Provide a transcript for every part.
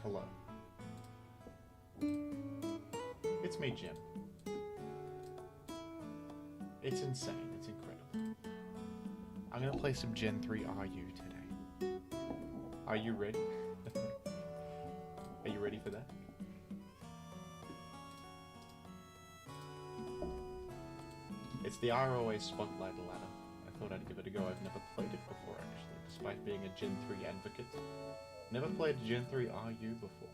Hello. It's me, Jim. It's insane. It's incredible. I'm gonna play some Gen 3 RU today. Are you ready? Are you ready for that? It's the ROA Spotlight ladder. I thought I'd give it a go. I've never played it before, actually, despite being a Gen 3 advocate. Never played Gen 3 RU before.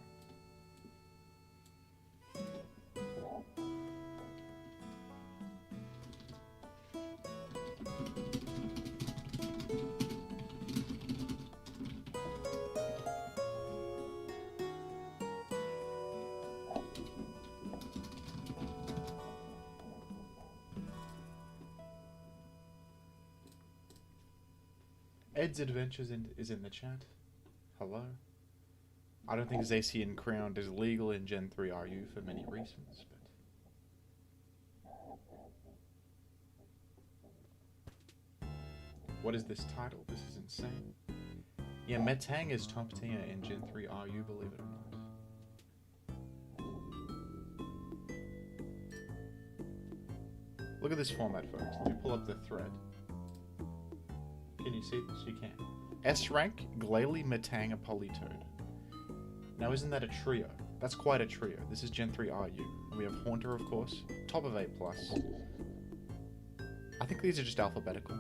Ed's Adventures is in the chat. Hello. I don't think Zacian Crowned is legal in Gen 3 RU for many reasons, but... What is this title? This is insane. Yeah, Metang is top tier in Gen 3 RU, believe it or not. Look at this format, folks. Let me pull up the thread. Can you see this? You can. S rank, Glalie, Metang, and Politoed. Now isn't that a trio? That's quite a trio. This is Gen 3 RU. And we have Haunter, of course. Top of A+. I think these are just alphabetical.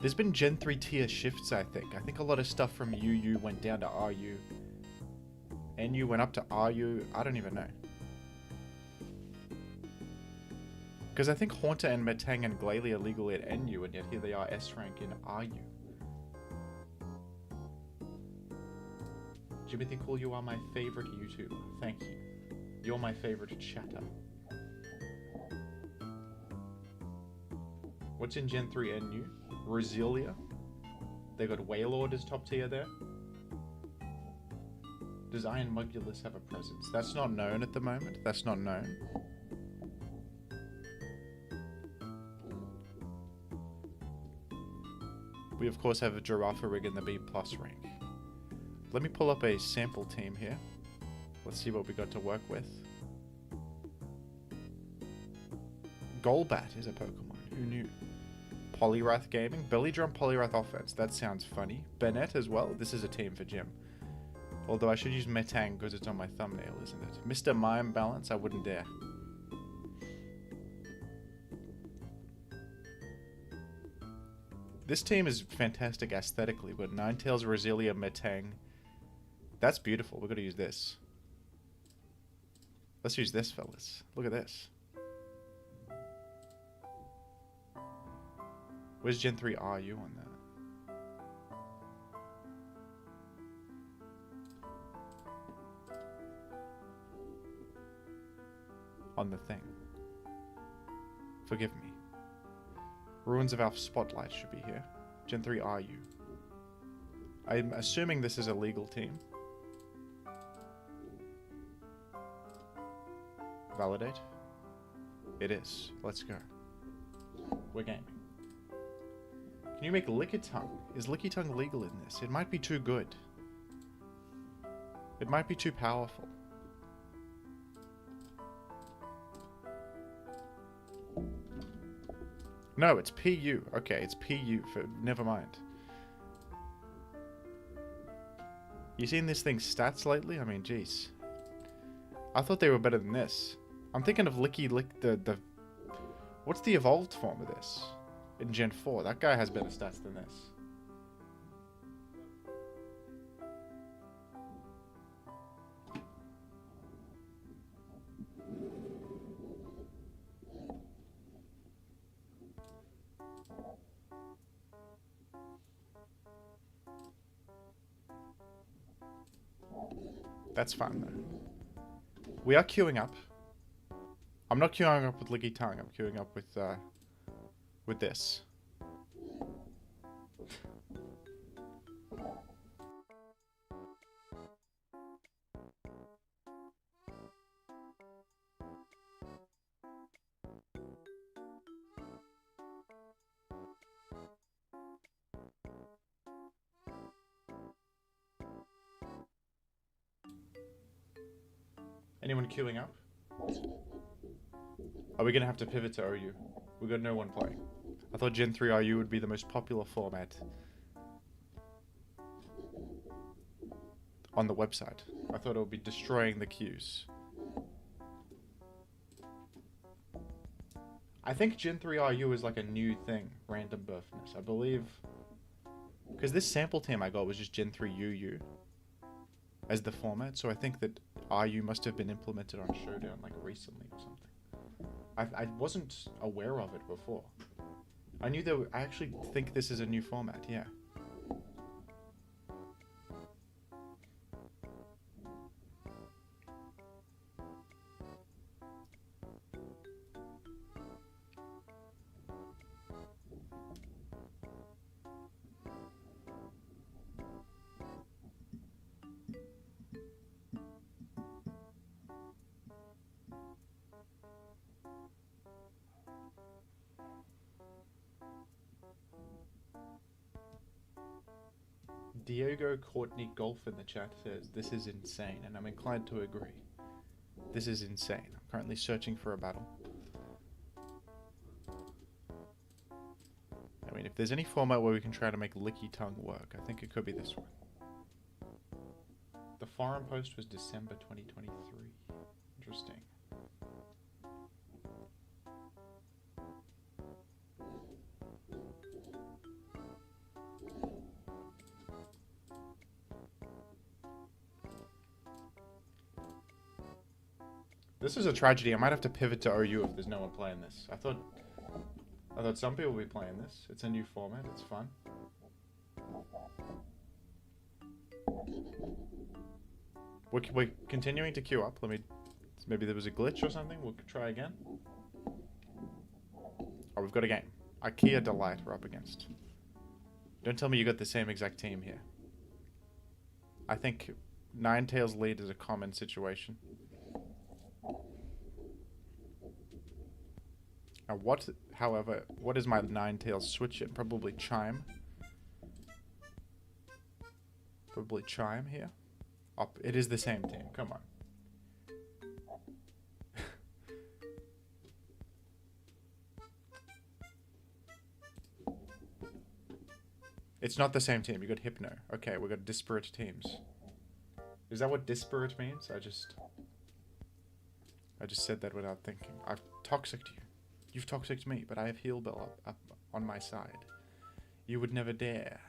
There's been Gen 3 tier shifts, I think. I think a lot of stuff from UU went down to RU. NU went up to RU. I don't even know. Because I think Haunter and Metang and Glalie are legal at NU, and yet here they are S rank in RU. Jimothy Cool, you are my favorite YouTuber. Thank you. You're my favorite chatter. What's in Gen 3 NU? Roselia. They got Wailord as top tier there. Does Iron Mugulus have a presence? That's not known at the moment. That's not known. We of course have a Girafarig in the B+ rank. Let me pull up a sample team here. Let's see what we got to work with. Golbat is a Pokemon. Who knew? Poliwrath Gaming. Belly Drum Poliwrath Offense. That sounds funny. Bennett as well. This is a team for Jim. Although I should use Metang because it's on my thumbnail, isn't it? Mr. Mime Balance. I wouldn't dare. This team is fantastic aesthetically, but Ninetales, Roselia, Metang. That's beautiful. We're going to use this. Let's use this, fellas. Look at this. Where's Gen 3 RU on that? On the thing. Forgive me. Ruins of Alpha Spotlight should be here. Gen 3 RU. I'm assuming this is a legal team. Validate. It is. Let's go. We're gaming. Can you make Lickitung? Is Lickitung legal in this? It might be too good. It might be too powerful. No, it's PU. Okay, it's PU. Never mind. You seen this thing's stats lately? I mean, jeez. I thought they were better than this. I'm thinking of the... What's the evolved form of this? In Gen 4. That guy has better stats than this. That's fine, though. We are queuing up. I'm not queuing up with Lickitung. I'm queuing up with this. Anyone queuing up? Are we gonna have to pivot to OU? We got no one playing. I thought Gen 3 RU would be the most popular format on the website. I thought it would be destroying the queues. I think Gen 3 RU is like a new thing, random birthness. I believe... Because this sample team I got was just Gen 3 UU as the format, so I think that RU must have been implemented on Showdown like recently or something. I wasn't aware of it before. I knew that... I actually think this is a new format, yeah. Diego Courtney Golf in the chat says, this is insane, and I'm inclined to agree. This is insane. I'm currently searching for a battle. I mean, if there's any format where we can try to make Licky Tongue work, I think it could be this one. The forum post was December 2023. Interesting. This is a tragedy. I might have to pivot to OU if there's no one playing this. I thought some people would be playing this. It's a new format. It's fun. We're continuing to queue up. Maybe there was a glitch or something. We'll try again. Oh, we've got a game. IKEA Delight we're up against. Don't tell me you got the same exact team here. I think Ninetales lead is a common situation. Now what is my Ninetales switch in? Probably Chime. Probably Chime here. Oh, it is the same team, come on. It's not the same team, you got Hypno. Okay, we got disparate teams. Is that what disparate means? I just said that without thinking. I've toxicked you. You've toxicked me, but I have Heal Bell up on my side. You would never dare.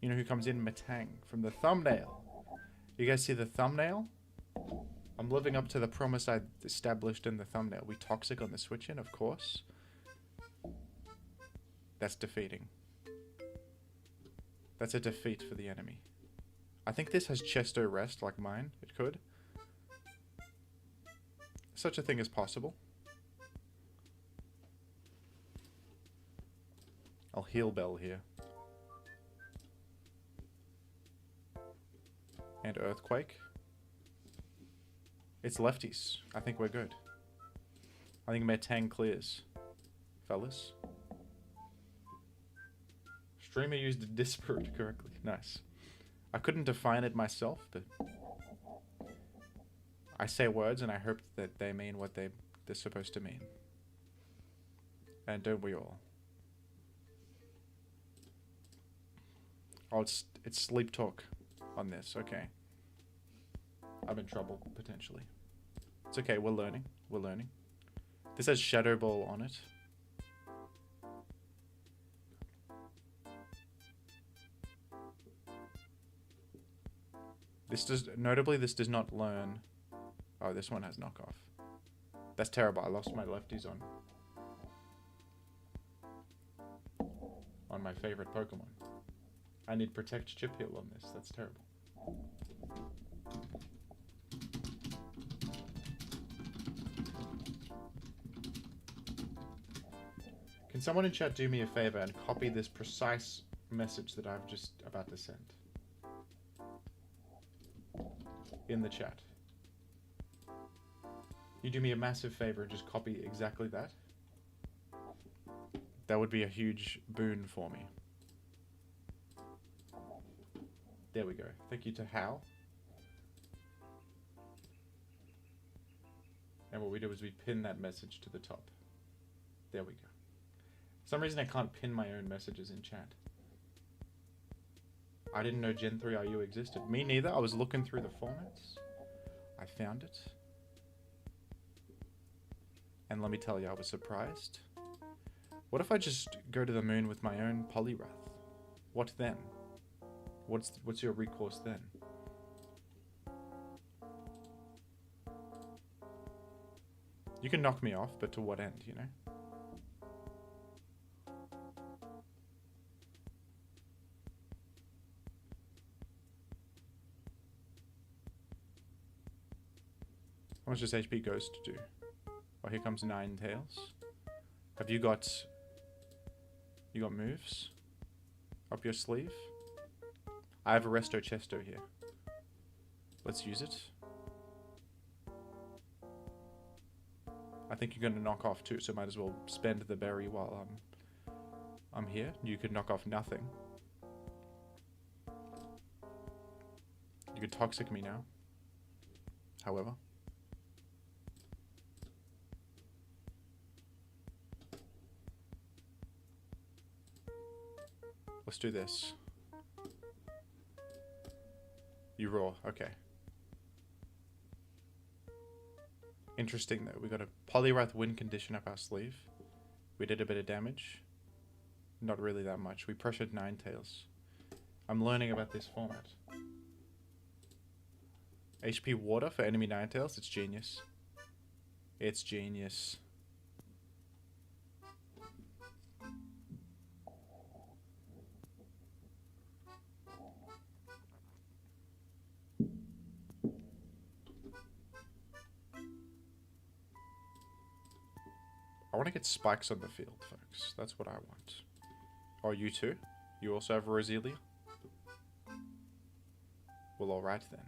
You know who comes in? Matang from the thumbnail. You guys see the thumbnail? I'm living up to the promise I established in the thumbnail. We toxic on the switch-in, of course. That's defeating. That's a defeat for the enemy. I think this has Chesto Rest like mine. It could. Such a thing is possible. I'll Heal Bell here. And Earthquake. It's lefties. I think we're good. I think Metang clears. Fellas. Streamer used disparate correctly. Nice. I couldn't define it myself, but I say words and I hope that they mean what they're supposed to mean. And don't we all? Oh, it's sleep talk on this. Okay. I'm in trouble, potentially. It's okay, we're learning. We're learning. This has Shadow Ball on it. Notably, this does not learn... Oh, this one has knockoff. That's terrible. I lost my lefties on my favorite Pokemon. I need Protect Chip Heal on this. That's terrible. Can someone in chat do me a favor and copy this precise message that I'm just about to send? In the chat. You do me a massive favor and just copy exactly that. That would be a huge boon for me. There we go. Thank you to Hal. And what we do is we pin that message to the top. There we go. For some reason I can't pin my own messages in chat. I didn't know Gen 3 IU existed. Me neither. I was looking through the formats. I found it. And let me tell you, I was surprised. What if I just go to the moon with my own Poliwrath? What then? What's your recourse then? You can knock me off, but to what end, you know? How much does HP Ghost do? Oh, here comes Ninetales. Have you got moves up your sleeve? I have a Resto Chesto here. Let's use it. I think you're going to knock off too, so might as well spend the berry while I'm here. You could knock off nothing. You could Toxic me now. However. Let's do this. You roar, okay. Interesting though, we got a Poliwrath win condition up our sleeve. We did a bit of damage. Not really that much. We pressured Ninetales. I'm learning about this format. HP water for enemy Ninetales, it's genius. It's genius. I want to get spikes on the field, folks. That's what I want. Oh, you too? You also have Roselia? Well, alright then.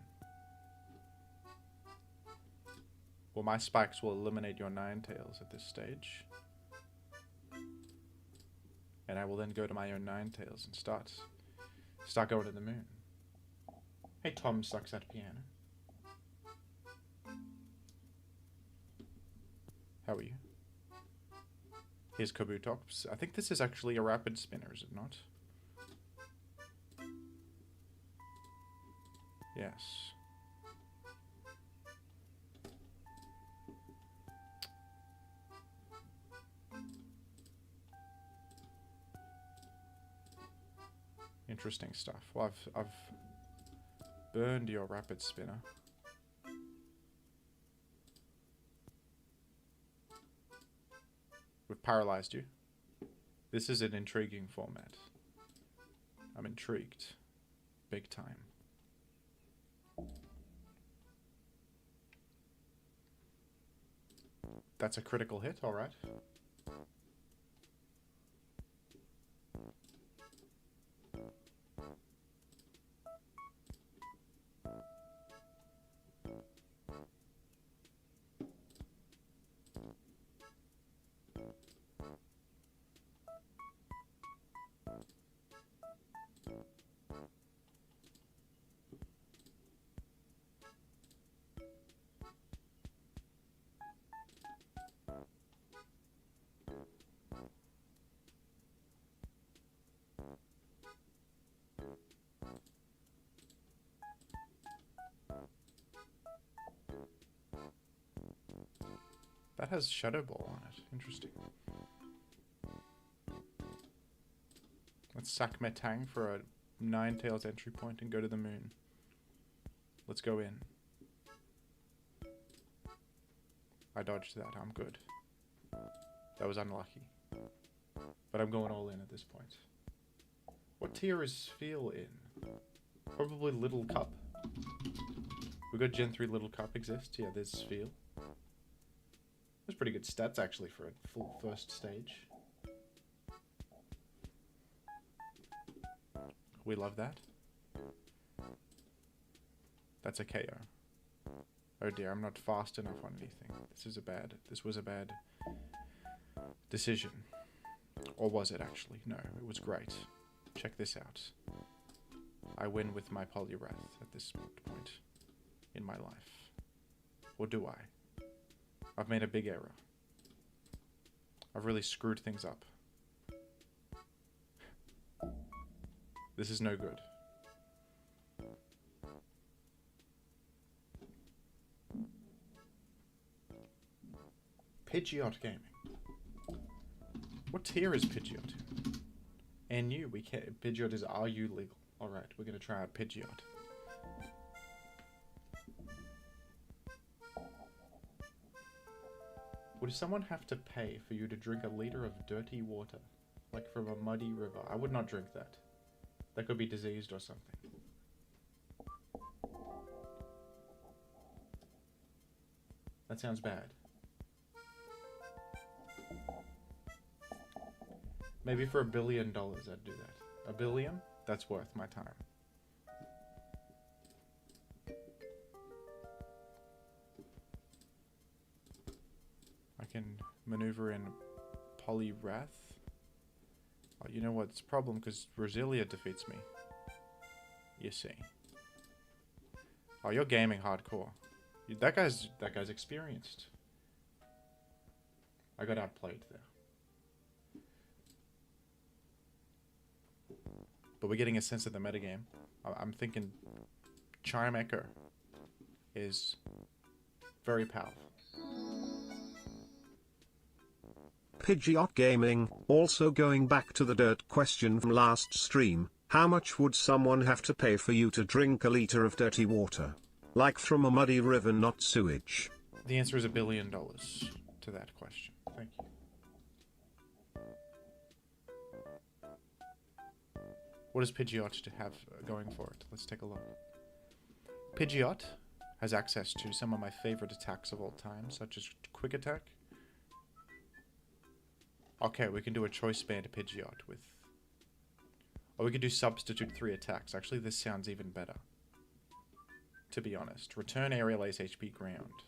Well, my spikes will eliminate your Ninetales at this stage. And I will then go to my own Ninetales and start going to the moon. Hey, Tom sucks at piano. How are you? Here's Kabutops. I think this is actually a rapid spinner, is it not? Yes. Interesting stuff. Well, I've burned your rapid spinner. We've paralyzed you. This is an intriguing format. I'm intrigued. Big time. That's a critical hit, alright. That has Shadow Ball on it. Interesting. Let's sack Metang for a Ninetales entry point and go to the moon. Let's go in. I dodged that. I'm good. That was unlucky. But I'm going all in at this point. What tier is Feel in? Probably Little Cup. We got Gen 3 Little Cup exists. Yeah, there's Feel. That's pretty good stats actually for a full first stage. We love that. That's a KO. Oh dear, I'm not fast enough on anything. This was a bad decision. Or was it actually? No, it was great. Check this out. I win with my Poliwrath at this point in my life. Or do I? I've made a big error. I've really screwed things up. This is no good. Pidgeot Gaming. What tier is Pidgeot? NU, we can't. Pidgeot is RU legal. Alright, we're gonna try out Pidgeot. Would someone have to pay for you to drink a liter of dirty water? Like from a muddy river? I would not drink that. That could be diseased or something. That sounds bad. Maybe for $1 billion I'd do that. $1 billion? That's worth my time. I can maneuver in Poliwrath. Oh, you know what? It's a problem because Roselia defeats me. You see. Oh, you're gaming hardcore. That guy's experienced. I got outplayed there. But we're getting a sense of the metagame. I'm thinking Chime Echo is very powerful. Pidgeot Gaming, also going back to the dirt question from last stream, how much would someone have to pay for you to drink a liter of dirty water? Like from a muddy river, not sewage. The answer is $1 billion to that question. Thank you. What does Pidgeot to have going for it? Let's take a look. Pidgeot has access to some of my favorite attacks of all time, such as Quick Attack. Okay, we can do a choice band Pidgeot with... Or we could do substitute 3 attacks. Actually, this sounds even better. To be honest. Return aerial ace HP ground.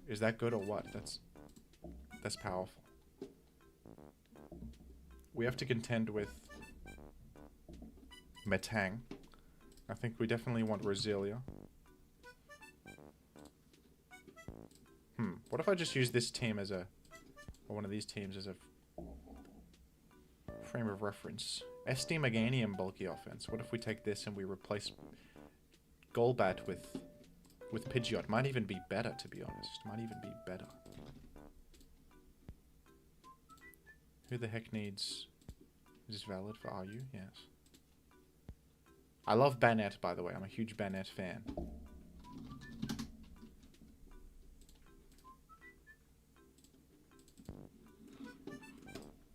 Is that good or what? That's powerful. We have to contend with Metang. I think we definitely want Roselia. What if I just use this team as a... Or one of these teams as a frame of reference? SD Meganium bulky offense. What if we take this and we replace Golbat with Pidgeot? Might even be better, to be honest. Might even be better. Who the heck needs... Is this valid for RU? Yes. I love Venonat, by the way. I'm a huge Venonat fan.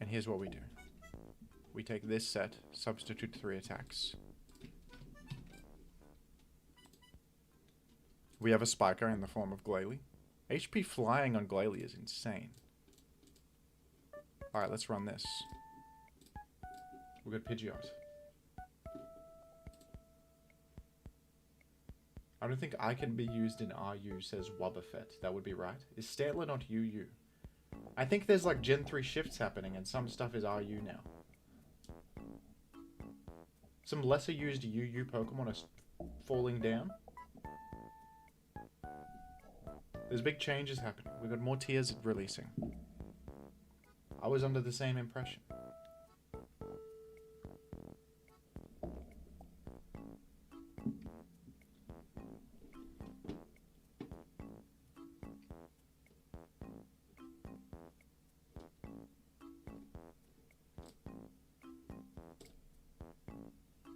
And here's what we do. We take this set, substitute 3 attacks. We have a Spiker in the form of Glalie. HP flying on Glalie is insane. Alright, let's run this. We got Pidgeot. I don't think I can be used in RU, says Wobbuffet. That would be right. Is Stantler not UU? I think there's like Gen 3 shifts happening and some stuff is RU now. Some lesser used UU Pokemon are falling down. There's big changes happening. We've got more tiers releasing. I was under the same impression.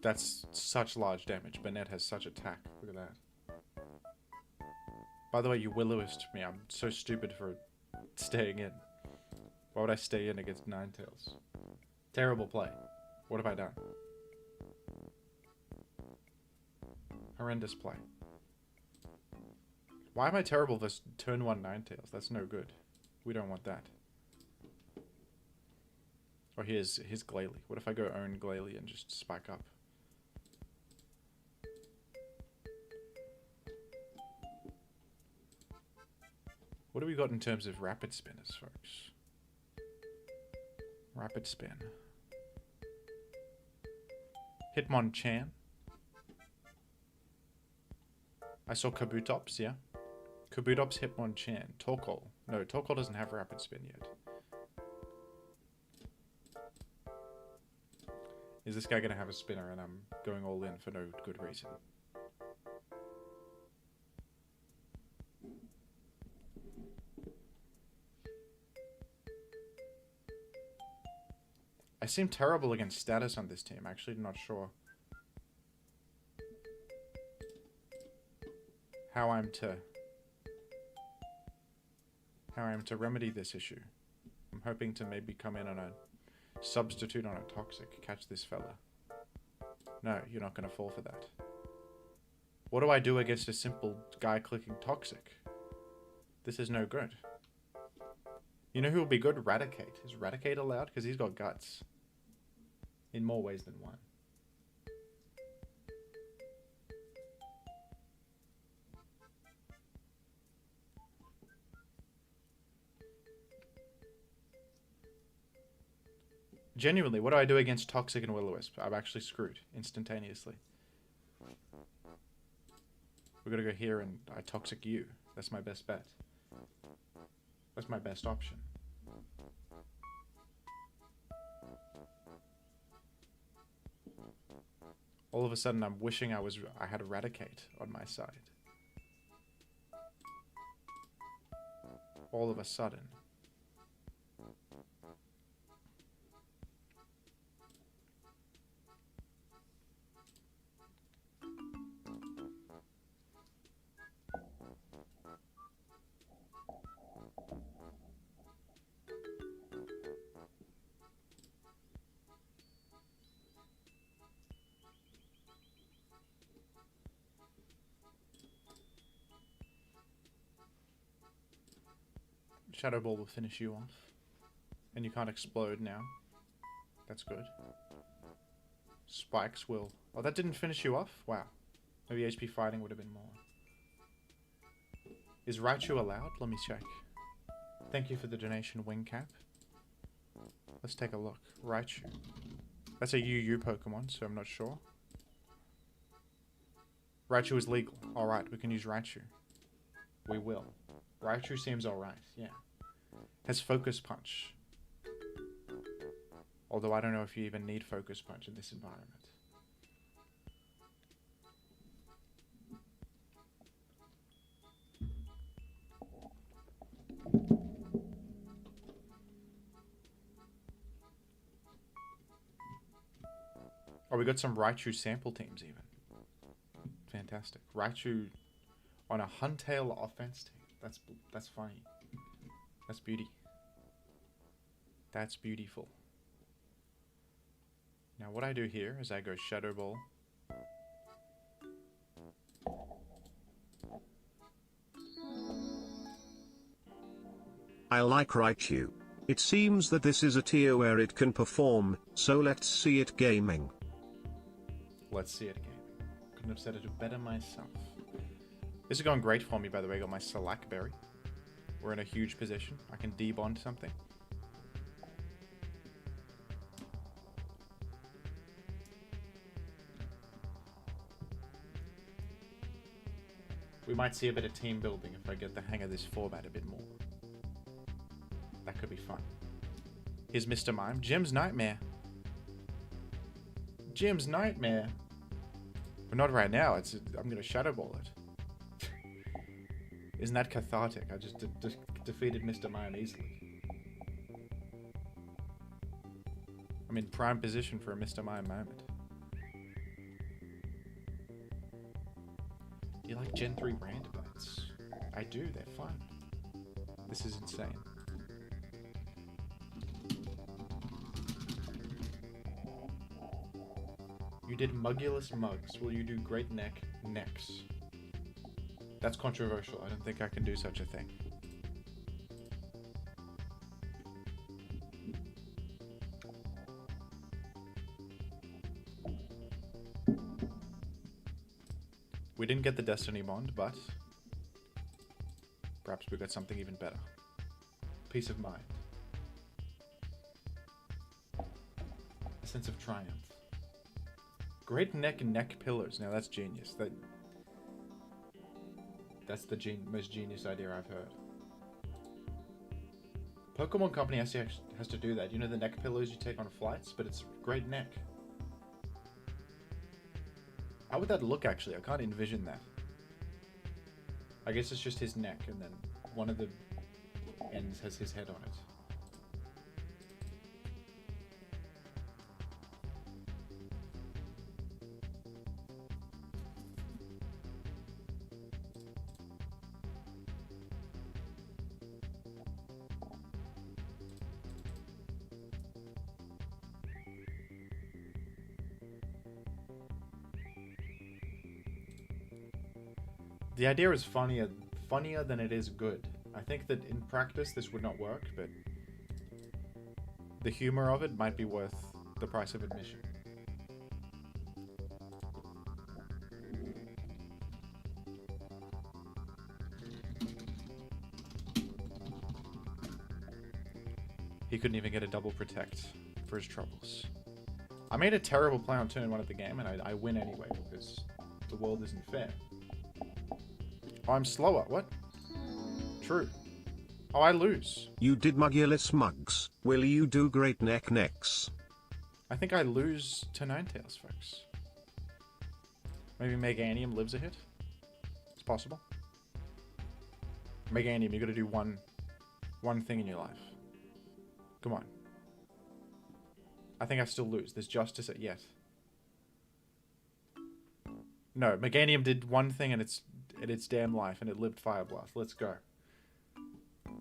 That's such large damage. Venonat has such attack. Look at that. By the way, you Will-O-Wisp me. I'm so stupid for staying in. Why would I stay in against Ninetales? Terrible play. What have I done? Horrendous play. Why am I terrible versus turn 1 Ninetales? That's no good. We don't want that. Oh, here's Glalie. What if I go own Glalie and just spike up? What do we got in terms of rapid spinners, folks? Rapid spin. Hitmonchan. I saw Kabutops, yeah. Kabutops, Hitmonchan, Torkoal. No, Torkoal doesn't have Rapid Spin yet. Is this guy going to have a spinner and I'm going all in for no good reason? I seem terrible against status on this team. Actually, not sure how I'm to remedy this issue. I'm hoping to maybe come in on a substitute on a toxic. Catch this fella. No, you're not going to fall for that. What do I do against a simple guy clicking toxic? This is no good. You know who will be good? Raticate. Is Raticate allowed? Because he's got guts. In more ways than one. Genuinely, what do I do against Toxic and Will-O-Wisp? I'm actually screwed instantaneously. We're gonna go here and I Toxic you. That's my best bet. That's my best option. All of a sudden, I'm wishing I had Eradicate on my side. All of a sudden. Shadow Ball will finish you off. And you can't explode now. That's good. Spikes will... Oh, that didn't finish you off? Wow. Maybe HP fighting would have been more. Is Raichu allowed? Let me check. Thank you for the donation, Wingcap. Let's take a look. Raichu. That's a UU Pokemon, so I'm not sure. Raichu is legal. Alright, we can use Raichu. We will. Raichu seems alright, yeah. Has Focus Punch. Although I don't know if you even need Focus Punch in this environment. Oh, we got some Raichu sample teams even. Fantastic. Raichu on a Huntail offense team. That's funny. That's beauty. That's beautiful. Now what I do here is I go Shadow Ball. I like Raichu. It seems that this is a tier where it can perform, so let's see it gaming. Let's see it gaming. Couldn't have said it better myself. This is going great for me, by the way. I got my Slack Berry. We're in a huge position. I can debond something. We might see a bit of team building if I get the hang of this format a bit more. That could be fun. Here's Mr. Mime. Jim's Nightmare. Jim's Nightmare. But not right now. I'm going to Shadow Ball it. Isn't that cathartic? I just defeated Mr. Mime easily. I'm in prime position for a Mr. Mime moment. Do you like Gen 3 Randobites? I do, they're fun. This is insane. You did Muggulus Mugs. Will you do Great Neck Necks? That's controversial. I don't think I can do such a thing. We didn't get the Destiny Bond, but perhaps we got something even better. Peace of mind. A sense of triumph. Great Neck Pillars. Now that's genius. That's the most genius idea I've heard. Pokemon Company has to do that. You know the neck pillows you take on flights, but it's great neck. How would that look, actually? I can't envision that. I guess it's just his neck, and then one of the ends has his head on it. The idea is funnier than it is good. I think that in practice this would not work, but the humor of it might be worth the price of admission. He couldn't even get a double protect for his troubles. I made a terrible play on turn 1 of the game, and I win anyway, because the world isn't fair. Oh, I'm slower. What? True. Oh, I lose. You did Mugulus Mugs. Will you do Great Neck next? I think I lose to Ninetales, folks. Maybe Meganium lives a hit? It's possible. Meganium, you gotta do one thing in your life. Come on. I think I still lose. There's justice at yet. No, Meganium did one thing in its damn life, and it lived Fire Blast. Let's go.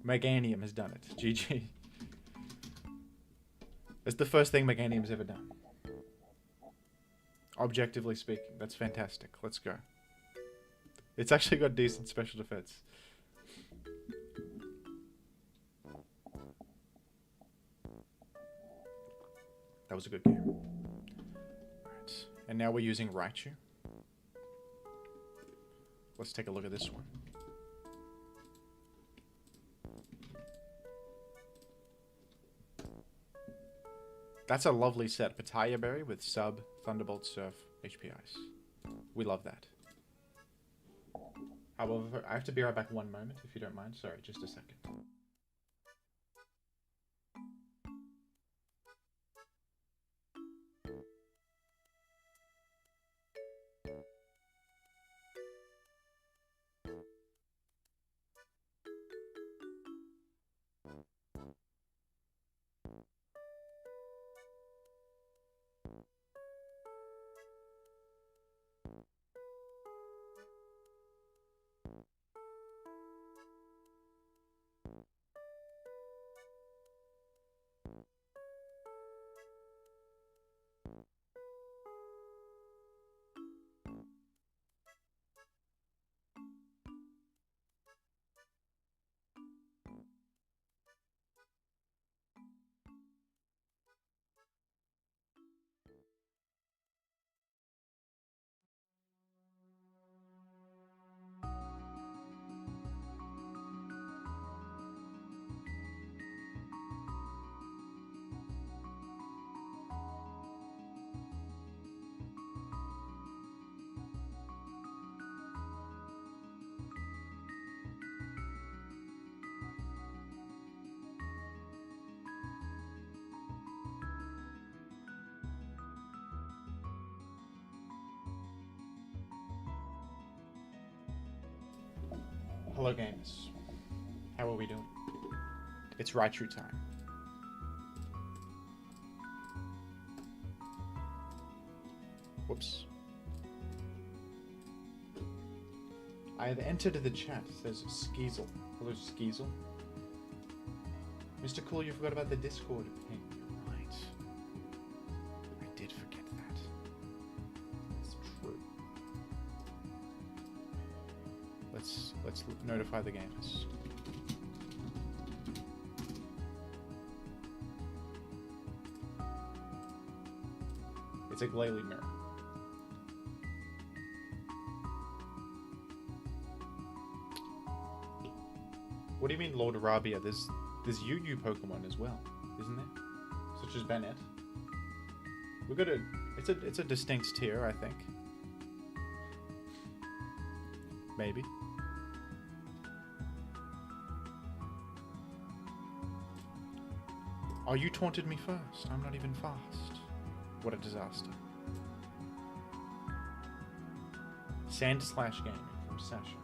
Meganium has done it. GG. It's the first thing Meganium's ever done. Objectively speaking, that's fantastic. Let's go. It's actually got decent special defense. That was a good game. Alright. And now we're using Raichu. Let's take a look at this one. That's a lovely set. Pataya Berry with Sub, Thunderbolt, Surf, HP Ice. We love that. However, I have to be right back 1 moment, if you don't mind. Sorry, just a second. Hello gamers. How are we doing? It's Raichu time. Whoops. I have entered the chat, says Skeezel. Hello Skeezel. Mr. Cool, you forgot about the Discord ping. You're right. I did forget that. It's true. Let's notify the gamers. It's a Glalie mirror. What do you mean, Lord Arabia? There's UU Pokemon as well, isn't there? Such as Venonat. We've got it's a distinct tier, I think. Maybe. Oh, you taunted me first. I'm not even fast. What a disaster. Sand Slash Gaming from Sasha.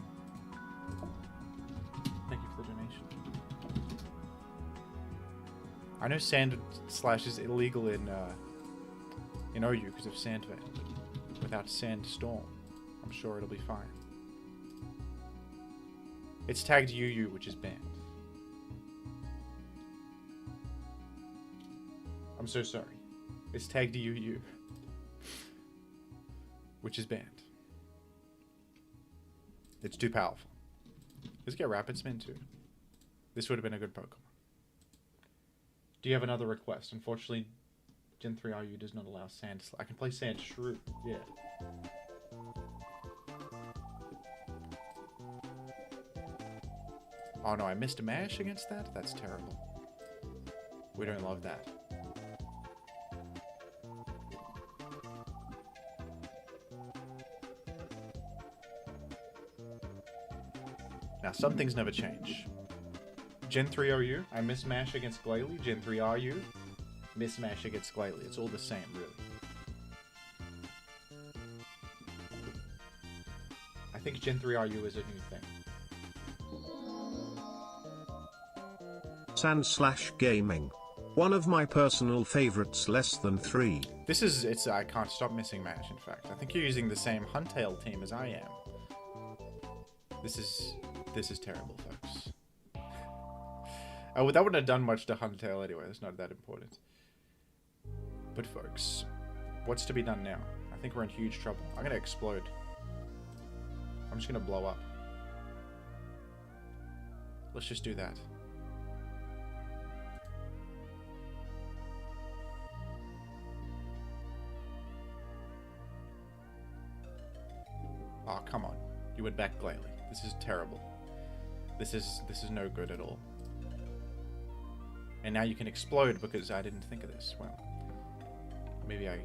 Thank you for the donation. I know Sand Slash is illegal in OU because of Sandvale. Without Sandstorm, I'm sure it'll be fine. It's tagged UU, which is banned. I'm so sorry. It's tagged UU, which is banned. It's too powerful. Let's get Rapid Spin too. This would have been a good Pokemon. Do you have another request? Unfortunately, Gen 3 RU does not allow Sand. I can play Sand Shrew. Yeah. Oh no, I missed a mash against that? That's terrible. We don't love that. Now, some things never change. Gen 3 RU, I miss mash against Glalie. Gen 3 RU, miss mash against Glalie. It's all the same, really. I think Gen 3 RU is a new thing. Sand Slash Gaming. One of my personal favorites, less than 3. I can't stop missing mash, in fact. I think you're using the same Huntail team as I am. This is terrible, folks. Oh, that wouldn't have done much to Huntail anyway. It's not that important. But, folks, what's to be done now? I think we're in huge trouble. I'm going to explode. I'm just going to blow up. Let's just do that. Oh, come on. You went back Glalie. This is terrible. This is no good at all. And now you can explode because I didn't think of this. Well, maybe I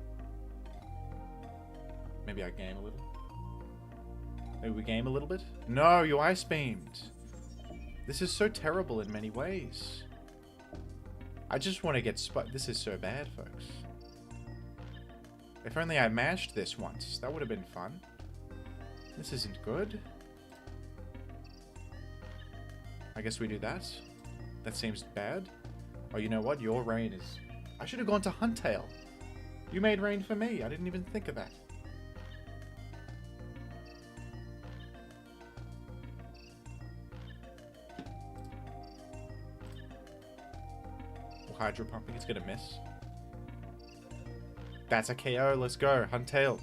game a little. Maybe we game a little bit? No, you ice beamed. This is so terrible in many ways. I just want to get this is so bad, folks. If only I mashed this once. That would have been fun. This isn't good. I guess we do that. That seems bad. Oh, you know what? Your rain is... I should have gone to Huntail. You made rain for me. I didn't even think of that. Well, Hydro Pumping is going to miss. That's a KO. Let's go. Huntail.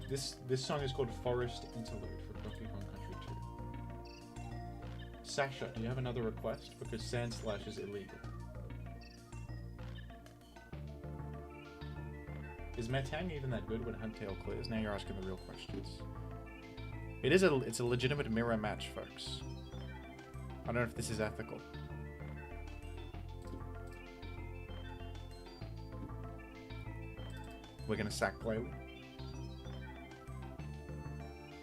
This song is called Forest Interlude from Pokemon Country 2. Sasha, do you have another request? Because Sand Slash is illegal. Is Metang even that good when Huntail clears? Now you're asking the real questions. It's a legitimate mirror match, folks. I don't know if this is ethical. We're gonna sack Glalie.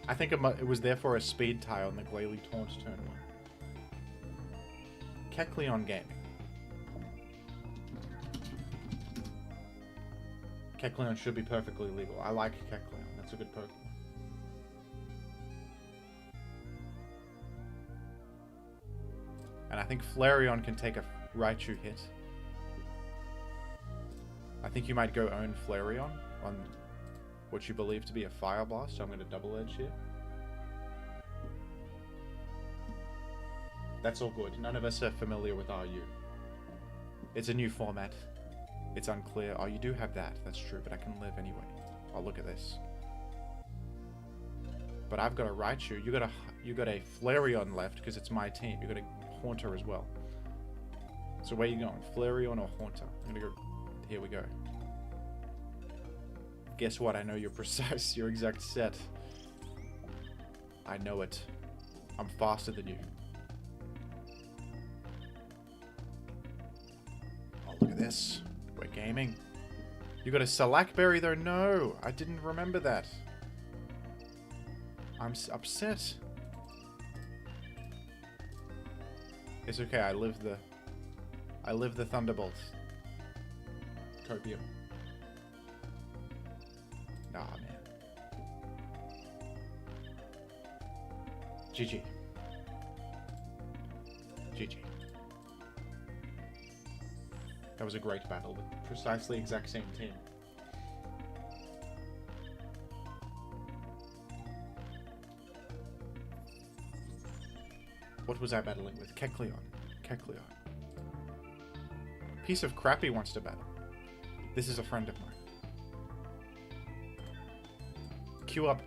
I think it was there for a speed tie on the Glalie Taunt turn 1. Kecleon Gaming. Kecleon should be perfectly legal. I like Kecleon. That's a good Pokemon. And I think Flareon can take a Raichu hit. I think you might go own Flareon on what you believe to be a Fire Blast, so I'm going to double edge here. That's all good. None of us are familiar with RU. It's a new format. It's unclear. Oh, you do have that. That's true, but I can live anyway. Oh, look at this. But I've got a Raichu. You got a Flareon left because it's my team. You got a Haunter as well. So where are you going? Flareon or Haunter? I'm gonna go. Here we go. Guess what? I know your precise, your exact set. I know it. I'm faster than you. Oh, look at this. We're gaming. You got a Salakberry though? No, I didn't remember that. I'm upset. It's okay, I live the Thunderbolt. Copium. Nah, man. GG. GG. That was a great battle with precisely exact same team. What was I battling with? Kecleon. Kecleon. Piece of crap he wants to battle. This is a friend of mine. Queue up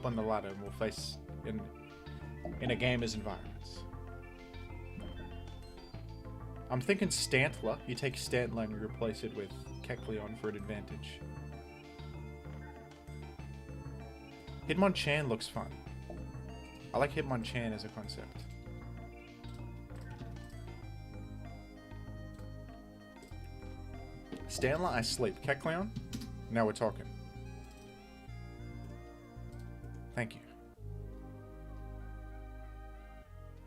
on the ladder and we'll face in a gamer's environments. I'm thinking Stantler. You take Stantler and you replace it with Kecleon for an advantage. Hitmonchan looks fun. I like Hitmonchan as a concept. Stantler, I sleep. Kecleon? Now we're talking. Thank you.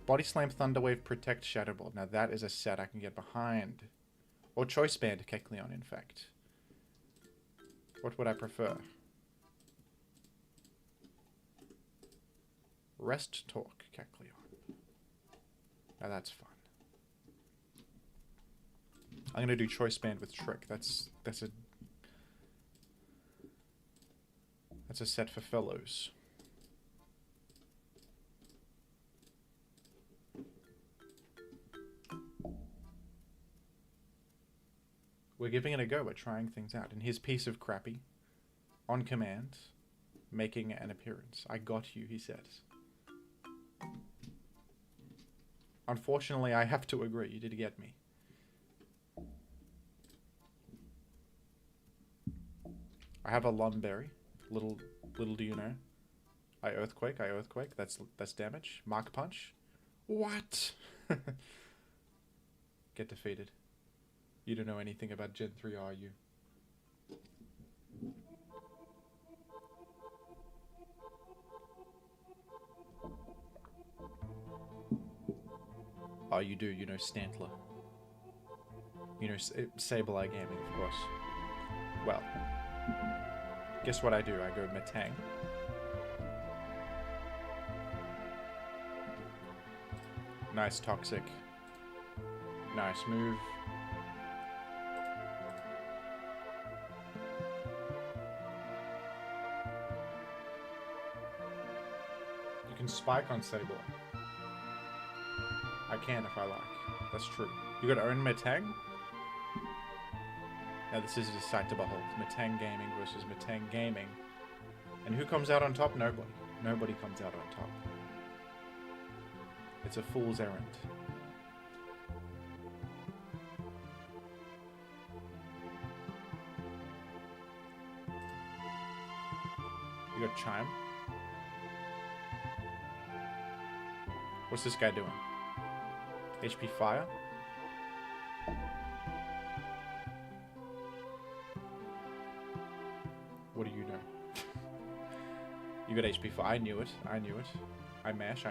Body Slam, Thunderwave, Protect, Shadow Ball. Now that is a set I can get behind. Or Choice Band Kecleon, in fact. What would I prefer? Rest Talk Kecleon. Now that's fun. I'm gonna do Choice Band with Trick. That's a set for fellows. We're giving it a go. We're trying things out. And his piece of crappy, on command, making an appearance. I got you, he says. Unfortunately, I have to agree. You did get me. I have a Lumberry. Little do you know. I Earthquake. That's damage. Mark Punch. What? Get defeated. You don't know anything about Gen 3, are you? Oh, you do. You know Stantler. You know Sableye Gaming, of course. Well, guess what I do? I go Metang. Nice Toxic. Nice move. You can Spike on Sableye. I can if I like. That's true. You got own Metang? Now this is a sight to behold. Metang Gaming versus Metang Gaming. And who comes out on top? Nobody. Nobody comes out on top. It's a fool's errand. You got Chime. What's this guy doing? HP Fire? What do you know? You got HP Fire. I knew it. I mash.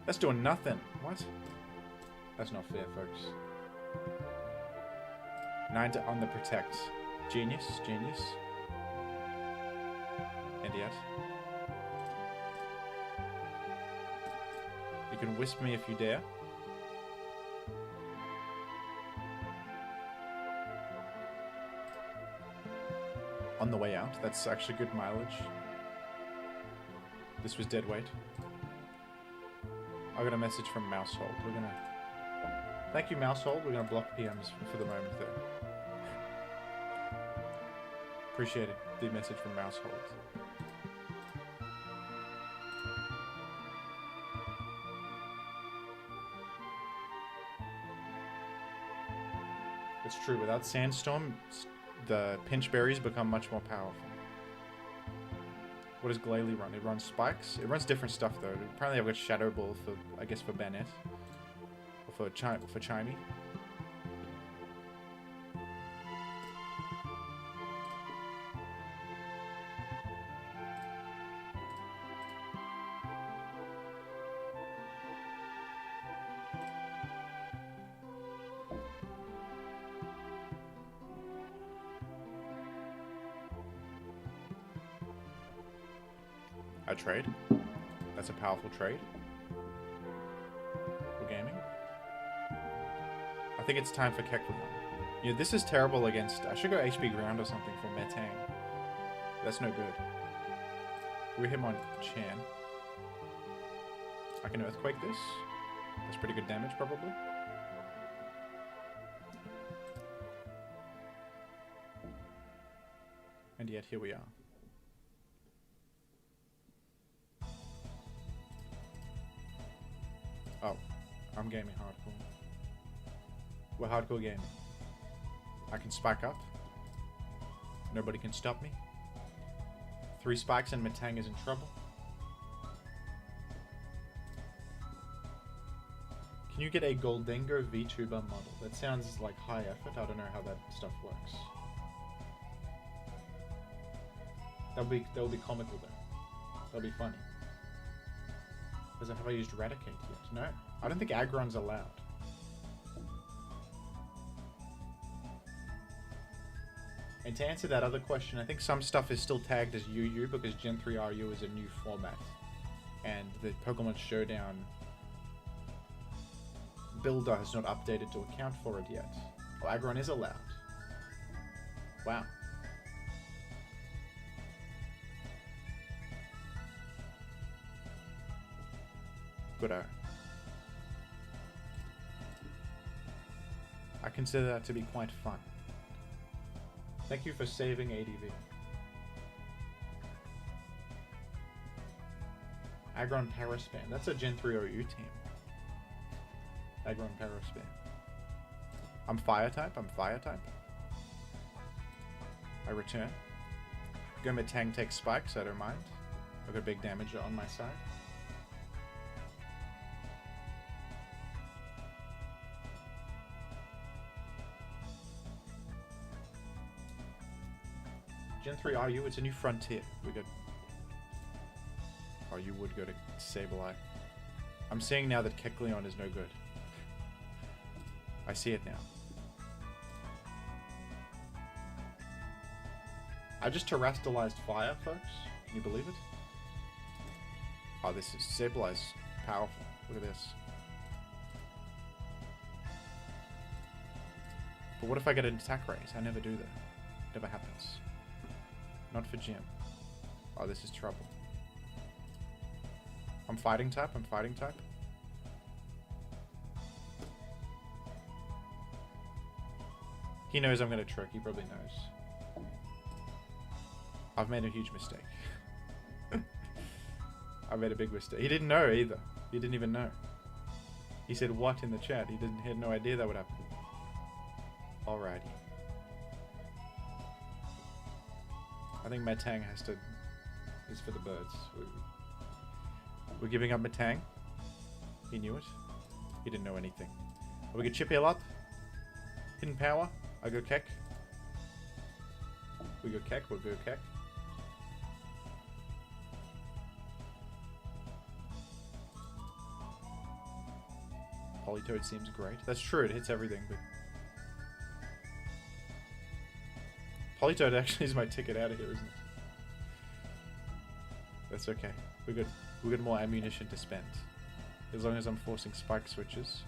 That's doing nothing. What? That's not fair, folks. 9 on the Protect. Genius. And yet. You can Wisp me if you dare. On the way out. That's actually good mileage. This was dead weight. I got a message from Mousehold. We're gonna... Thank you, Mousehold. We're gonna block PMs for the moment, though. Appreciated the message from Mousehold. It's true. Without Sandstorm, the pinch berries become much more powerful. What does Glalie run? It runs spikes. It runs different stuff though. Apparently I've got Shadow Ball for, I guess, for Bennett. Or for Chimey. A trade. That's a powerful trade. For gaming. I think it's time for Kecleon. Yeah, this is terrible against... I should go HP Ground or something for Metang. That's no good. We hit him on Chan. I can Earthquake this. That's pretty good damage, probably. And yet, here we are. Oh, I'm gaming hardcore. We're hardcore gaming. I can spike up. Nobody can stop me. 3 spikes and Metang is in trouble. Can you get a Goldengo VTuber model? That sounds like high effort. I don't know how that stuff works. That'll be comical though. That'll be funny. Have I used Eradicate yet? No. I don't think Aggron's allowed. And to answer that other question, I think some stuff is still tagged as UU because Gen 3 RU is a new format. And the Pokemon Showdown builder has not updated to account for it yet. Well, Aggron is allowed. Wow. Good-o. I consider that to be quite fun. Thank you for saving ADV. Aggron Paraspan. That's a Gen 3 OU team. Aggron Paraspan. I'm Fire type. I return. Gometang takes spikes, I don't mind. I've got big damage on my side. Gen 3 RU, it's a new frontier. We got... Or you would go to Sableye. I'm seeing now that Kecleon is no good. I see it now. I just terrestrialized fire, folks. Can you believe it? Oh, this is... Sableye's powerful. Look at this. But what if I get an attack raise? I never do that. Never happens. Not for Jim. Oh, this is trouble. I'm fighting type. He knows I'm going to trick. He probably knows. I've made a huge mistake. I made a big mistake. He didn't know either. He didn't even know. He said what in the chat. He had no idea that would happen. Alrighty. I think Metang is for the birds. We're giving up Metang. He knew it. He didn't know anything. We could chip heal up. Hidden power. I go Keck. We go Keck. We'll go Keck. Politoed seems great. That's true. It hits everything, but Politoed actually is my ticket out of here, isn't it? That's okay. We're good. We got more ammunition to spend. As long as I'm forcing spike switches.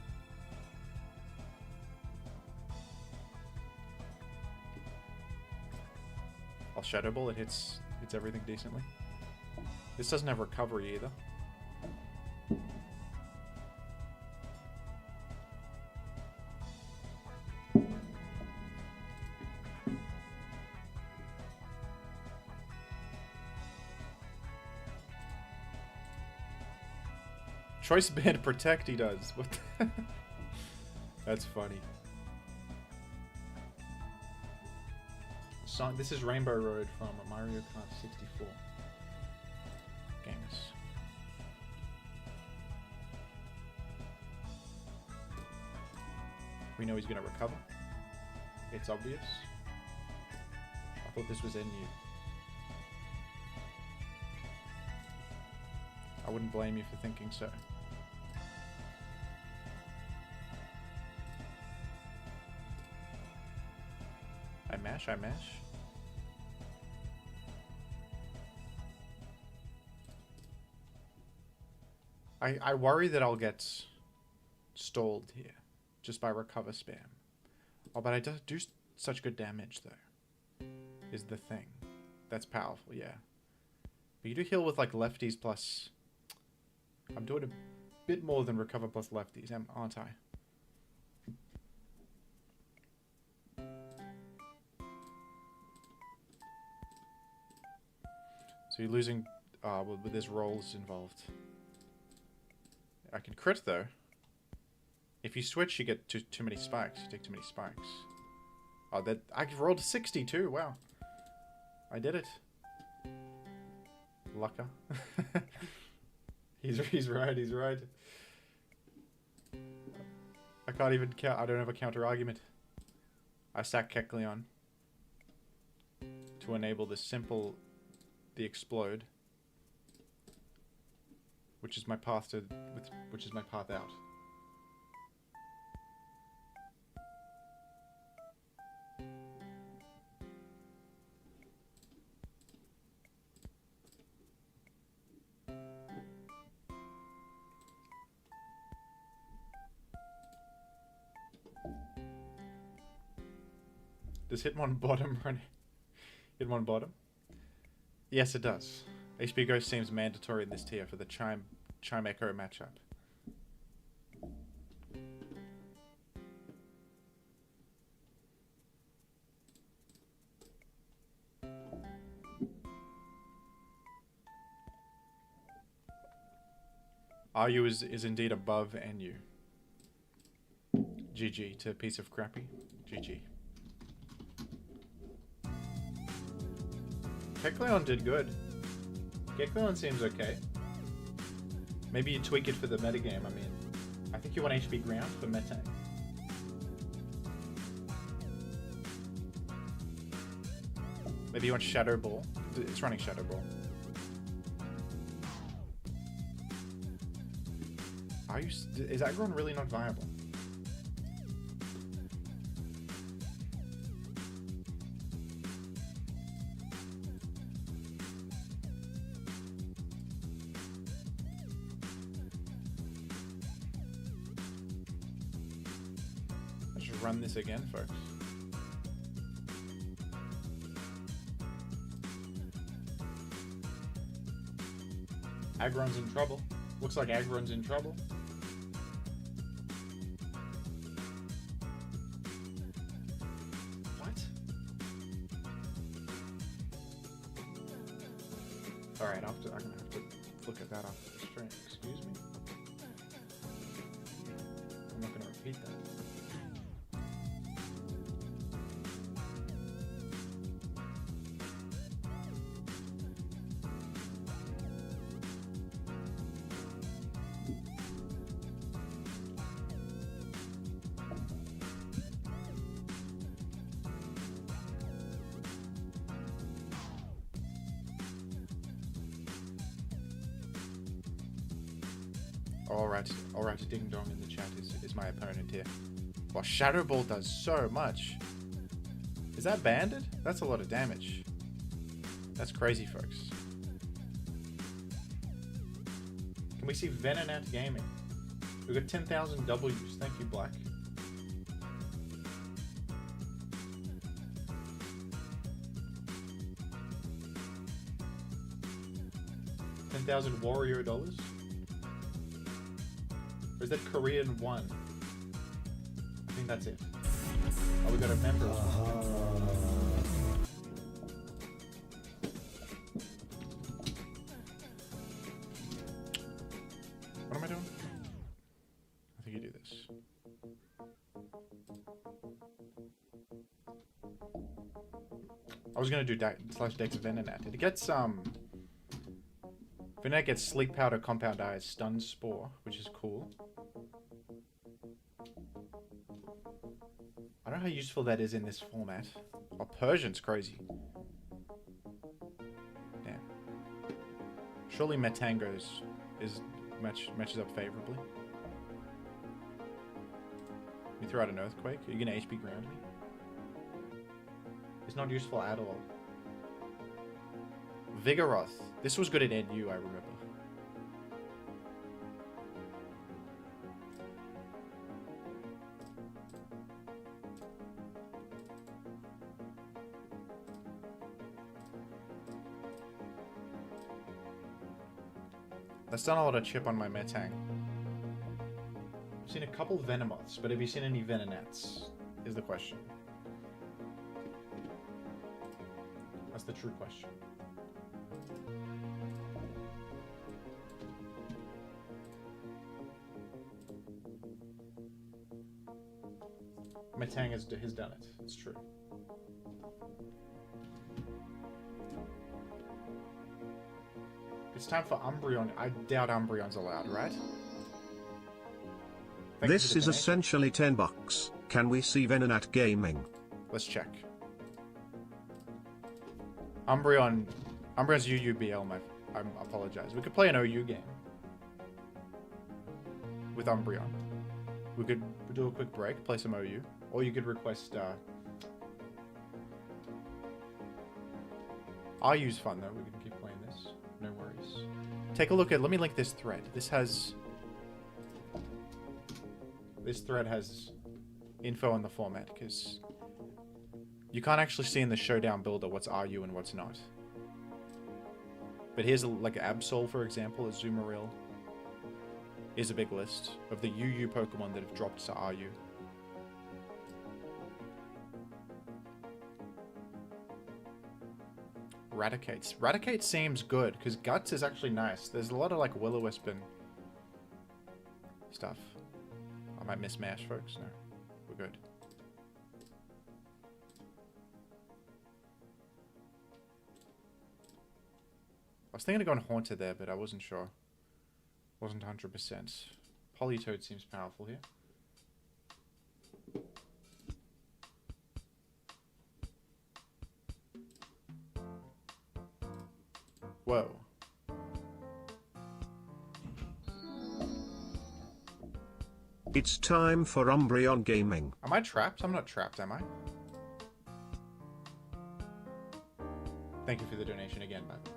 I'll Shadow Ball. It hits everything decently. This doesn't have recovery either. Choice Band Protect he does. What the That's funny. Song, this is Rainbow Road from Mario Kart 64. Games. We know he's gonna recover. It's obvious. I thought this was NU. I wouldn't blame you for thinking so. I mash. I worry that I'll get stalled here just by recover spam. Oh, but I do such good damage, though, is the thing. That's powerful, yeah. But you do heal with, like, lefties plus... I'm doing a bit more than recover plus lefties, aren't I? So you're losing... well, there's rolls involved. I can crit, though. If you switch, you get too many spikes. You take too many spikes. Oh, that... I rolled 60, too. Wow. I did it. Lucka. He's right, he's right. I can't even count. I don't have a counter argument. I sack Kecleon to enable the simple... the explode. Which is my path to... which is my path out. Does Hitmon bottom run? Hitmon bottom? Yes, it does. HP Ghost seems mandatory in this tier for the Chime Echo matchup. RU is indeed above NU. GG to piece of crappy. GG. Kecleon did good. Kecleon seems okay. Maybe you tweak it for the metagame. I mean, I think you want HP ground for meta. Maybe you want Shadow Ball. It's running Shadow Ball. Is Aggron really not viable? Run this again, folks. Aggron's in trouble. Looks like Aggron's in trouble. What? Alright, I'm gonna have to look at that after the stream. Excuse me? I'm not gonna repeat that. Alright, Ding Dong in the chat is my opponent here. Well, Shadow Ball does so much. Is that banded? That's a lot of damage. That's crazy, folks. Can we see Venonat Gaming? We've got 10,000 W's. Thank you, Black. $10,000 Wario dollars? Or is that Korean 1? I think that's it. Oh, we got a member. What am I doing? I think you do this. I was gonna do slash Dex Venonat. It gets Venonat gets Sleep Powder, Compound Eyes, Stun Spore, which is cool. I don't know how useful that is in this format. Oh, Persian's crazy. Damn. Surely Metango's matches up favorably. We throw out an Earthquake. Are you gonna HP ground me? It's not useful at all. Vigoroth. This was good at NU, I remember. That's done a lot of chip on my Metang. I've seen a couple Venomoths, but have you seen any Venonats? Is the question. That's the true question. Metang has done it. It's true. It's time for Umbreon. I doubt Umbreon's allowed, right? This is essentially $10. Can we see Venonat gaming? Let's check. Umbreon's UUBL, I apologize. We could play an OU game. With Umbreon. We could do a quick break, play some OU. Or you could request, RU's fun though, we can keep playing this. No worries. Take a look at, let me link this thread. This thread has info on the format, because you can't actually see in the Showdown builder what's RU and what's not. But here's like Absol, for example, a Zoomeril. Here's a big list of the UU Pokemon that have dropped to RU. Raticate seems good, because Guts is actually nice. There's a lot of like Will-O-Wisp and stuff. I might miss Mash, folks. No, we're good. I was thinking of going Haunter there, but I wasn't sure. Wasn't 100%. Politoed seems powerful here. Whoa. It's time for Umbreon gaming. Am I trapped? I'm not trapped, am I? Thank you for the donation again, by the way.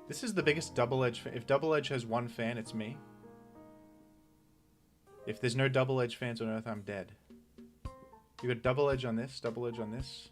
This is the biggest Double Edge fan. If Double Edge has one fan, it's me. If there's no Double Edge fans on Earth, I'm dead. You got Double Edge on this, Double Edge on this.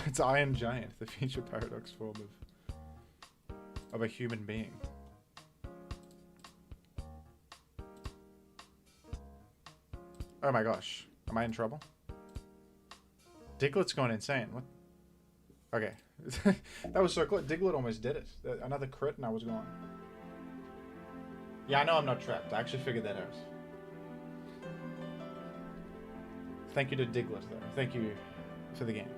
It's Iron Giant, the future paradox form of a human being. Oh my gosh. Am I in trouble? Diglett's gone insane. What? Okay. That was so close. Diglett almost did it. Another crit and I was gone. Yeah, I know I'm not trapped. I actually figured that out. Thank you to Diglett, though. Thank you for the game.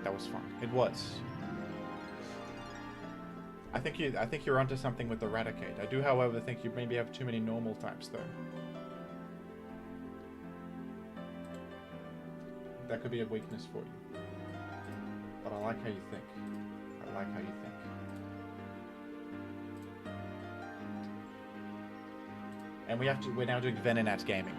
That was fun. It was. I think you're onto something with the Raticate. I do, however, think you maybe have too many normal types, though. That could be a weakness for you. But I like how you think. I like how you think. And we're now doing Venonat gaming.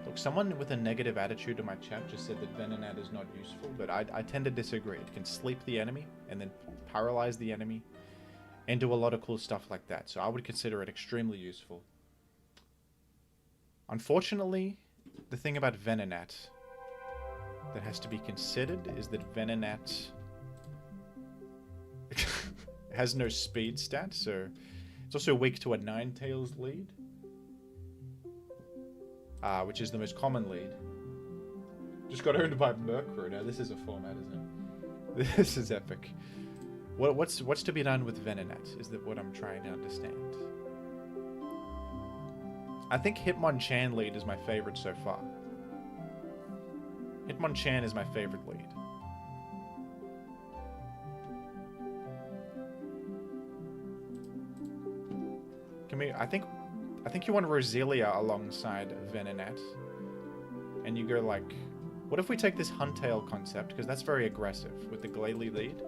Look, someone with a negative attitude in my chat just said that Venonat is not useful, but I tend to disagree. It can sleep the enemy and then paralyze the enemy and do a lot of cool stuff like that. So I would consider it extremely useful. Unfortunately, the thing about Venonat that has to be considered is that Venonat has no speed stat, so it's also weak to a Ninetales lead, which is the most common lead. Just got owned by Murkrow. Now this is a format, isn't it? This is epic. What's to be done with Venonat is that what I'm trying to understand. I think Hitmonchan lead is my favorite so far. Hitmonchan is my favorite lead. Can we? I think you want Roselia alongside Venonat, and you go like, what if we take this Huntail concept, because that's very aggressive with the Glalie lead.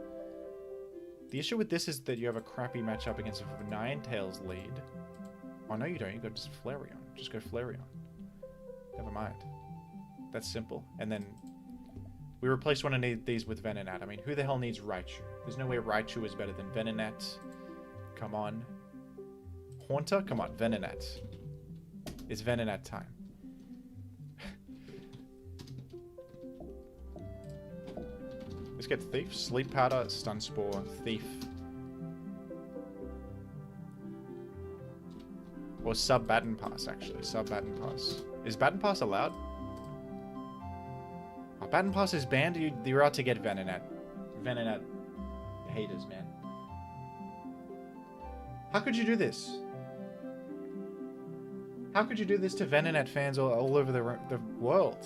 The issue with this is that you have a crappy matchup against a Ninetales lead. Oh no, you don't. You got just Flareon. Just go Flareon. Never mind. That's simple. And then we replace one of these with Venonat. I mean, who the hell needs Raichu? There's no way Raichu is better than Venonat. Come on. Haunter? Come on, Venonat. It's Venonat time. Let's get Thief, Sleep Powder, Stun Spore, Thief. Or Sub Baton Pass, actually. Sub Baton Pass. Is Baton Pass allowed? Oh, Baton Pass is banned? You're out to get Venonat. Venonat haters, man. How could you do this? How could you do this to Venonat fans all over the world?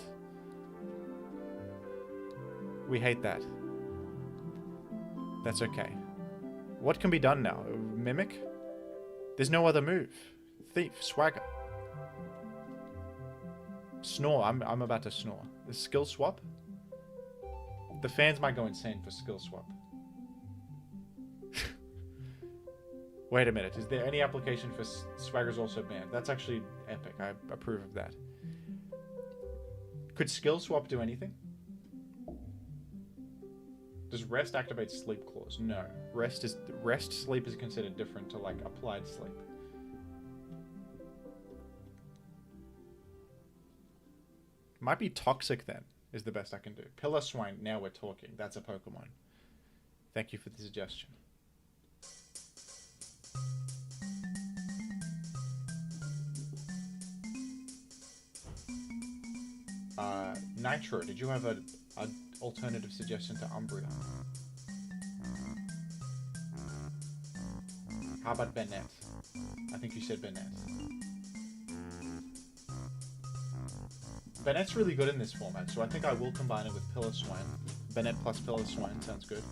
We hate that. That's okay. What can be done now? Mimic? There's no other move. Thief. Swagger. Snore. I'm about to snore. The skill swap? The fans might go insane for skill swap. Wait a minute. Is there any application for Swagger's also banned? That's actually epic. I approve of that. Could skill swap do anything? Does rest activate sleep clause? No. Rest sleep is considered different to like applied sleep. Might be toxic then, is the best I can do. Pillar Swine, now we're talking. That's a Pokemon. Thank you for the suggestion. Nitro, did you have an alternative suggestion to Umbreon? How about Venonat? I think you said Venonat. Venonat's really good in this format, so I think I will combine it with Pillar Swine. Venonat plus Pillar Swine sounds good.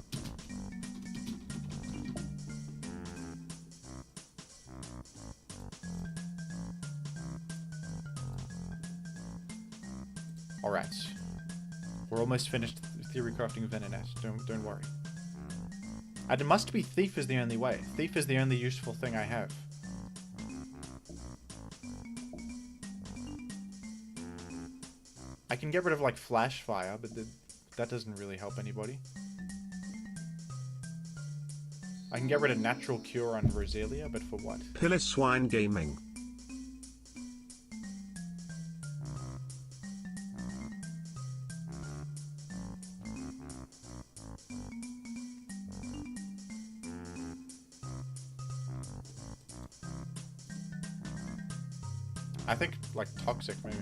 Alright. We're almost finished theory crafting Venonat. Don't worry. And it must be Thief is the only way. Thief is the only useful thing I have. I can get rid of like Flash Fire, but that doesn't really help anybody. I can get rid of Natural Cure on Roselia, but for what? Pillar Swine Gaming. I think, like, Toxic, maybe,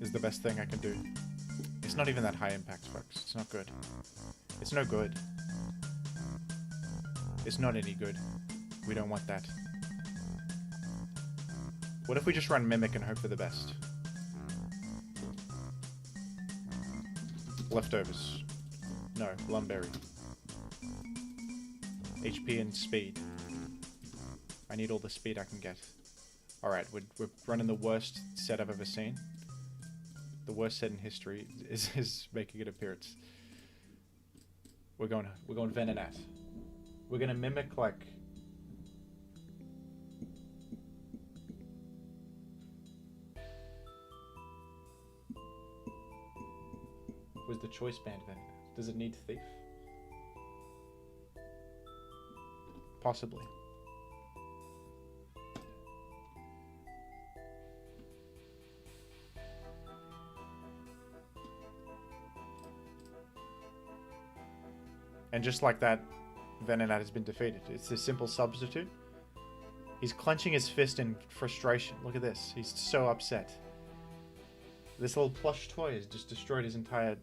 is the best thing I can do. It's not even that high impact, folks. It's not good. It's no good. It's not any good. We don't want that. What if we just run Mimic and hope for the best? Leftovers. No, Lumberry. HP and speed. I need all the speed I can get. Alright, we're running the worst set I've ever seen. The worst set in history is making an appearance. We're going Venonat. We're gonna mimic like was the choice band Venonat? Does it need Thief? Possibly. And just like that, Venonat has been defeated. It's a simple substitute. He's clenching his fist in frustration. Look at this. He's so upset. This little plush toy has just destroyed his entire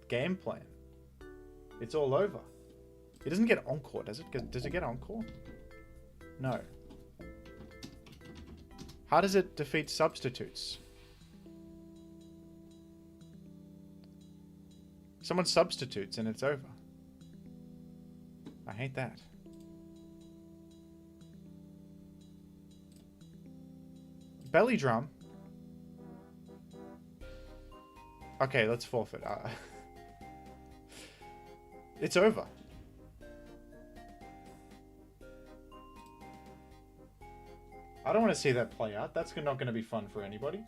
game plan. It's all over. It doesn't get Encore, does it? Does it get Encore? No. How does it defeat substitutes? Someone substitutes and it's over. I hate that. Belly drum. Okay, let's forfeit. It's over. I don't want to see that play out. That's not going to be fun for anybody.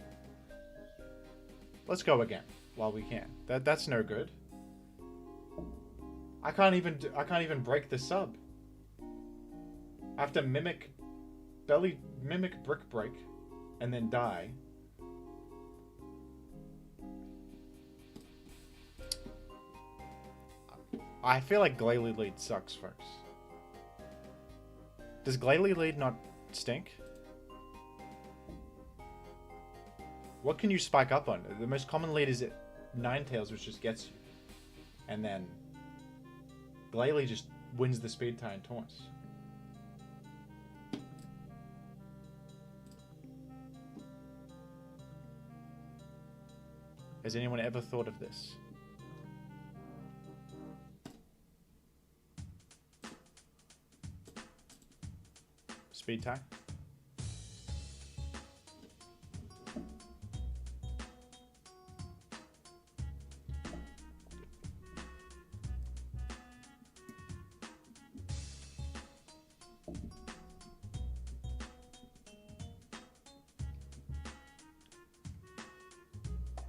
Let's go again while we can. That's no good. I can't even break the sub. I have to mimic brick break and then die. I feel like Glalie Lead sucks, folks. Does Glalie Lead not stink? What can you spike up on? The most common lead is Ninetales, which just gets you. And then Glalie just wins the speed tie and taunts. Has anyone ever thought of this? Speed tie?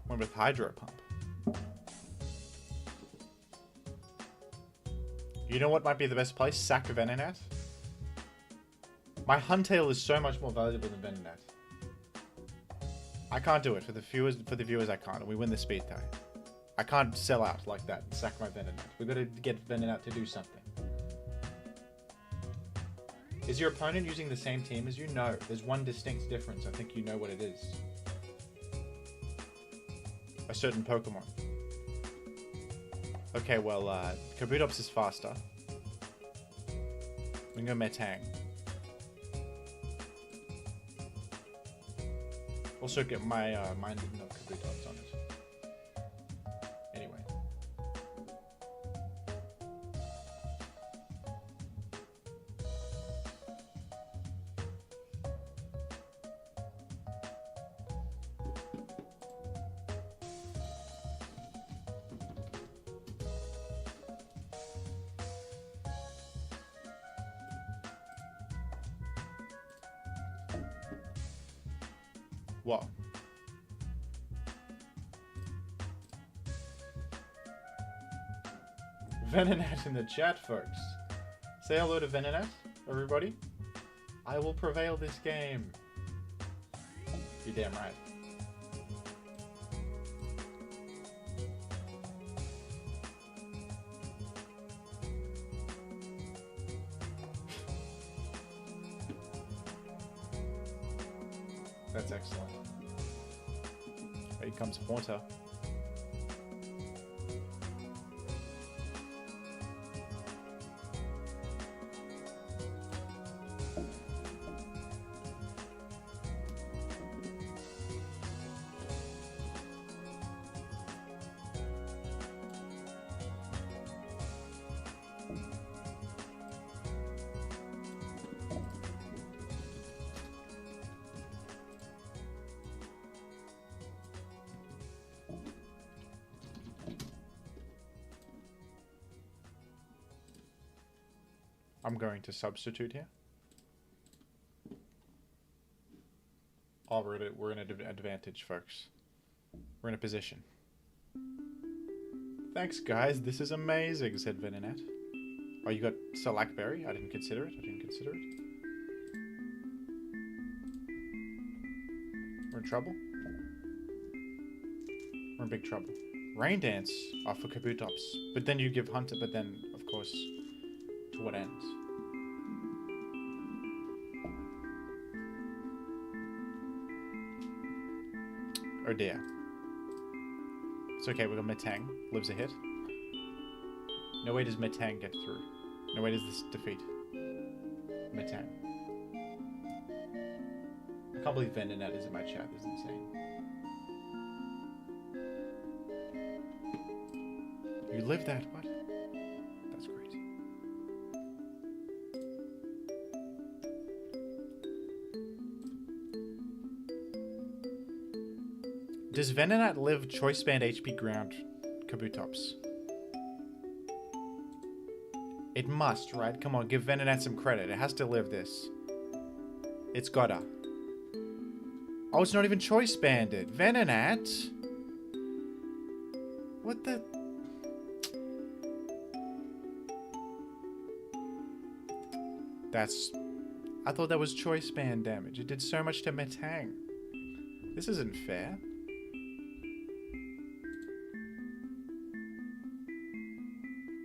One with Hydro Pump. You know what might be the best place? Sack Venonat. My Huntail is so much more valuable than Venonat. I can't do it for the viewers. I can't, and we win the speed tie. I can't sell out like that and sack my Venonat. We've got to get Venonat to do something. Is your opponent using the same team as you? No. There's one distinct difference. I think you know what it is. A certain Pokemon. Okay, well, Kabutops is faster. We can go Metang. Also get my mine didn't have Kabutops on it. Anyway. What? Venonat in the chat, folks. Say hello to Venonat, everybody. I will prevail this game. You're damn right. That's excellent. Here comes Haunter. I'm going to substitute here. Oh, we're in an advantage, folks. We're in a position. Thanks, guys. This is amazing, said Venonat. Oh, you got Salakberry? I didn't consider it. We're in trouble? We're in big trouble. Rain Dance are for Kabutops. But then you give Hunter, but then, of course, to what end? Oh dear. It's okay, we got Metang. Lives a hit. No way does Metang get through. No way does this defeat Metang. I can't believe Venonat is in my chat. This is insane. You live that? What? That's great. Does Venonat live choice band HP ground Kabutops? It must, right? Come on, give Venonat some credit. It has to live this. It's gotta. Oh, it's not even choice banded. Venonat? What the... That's... I thought that was choice band damage. It did so much to Metang. This isn't fair.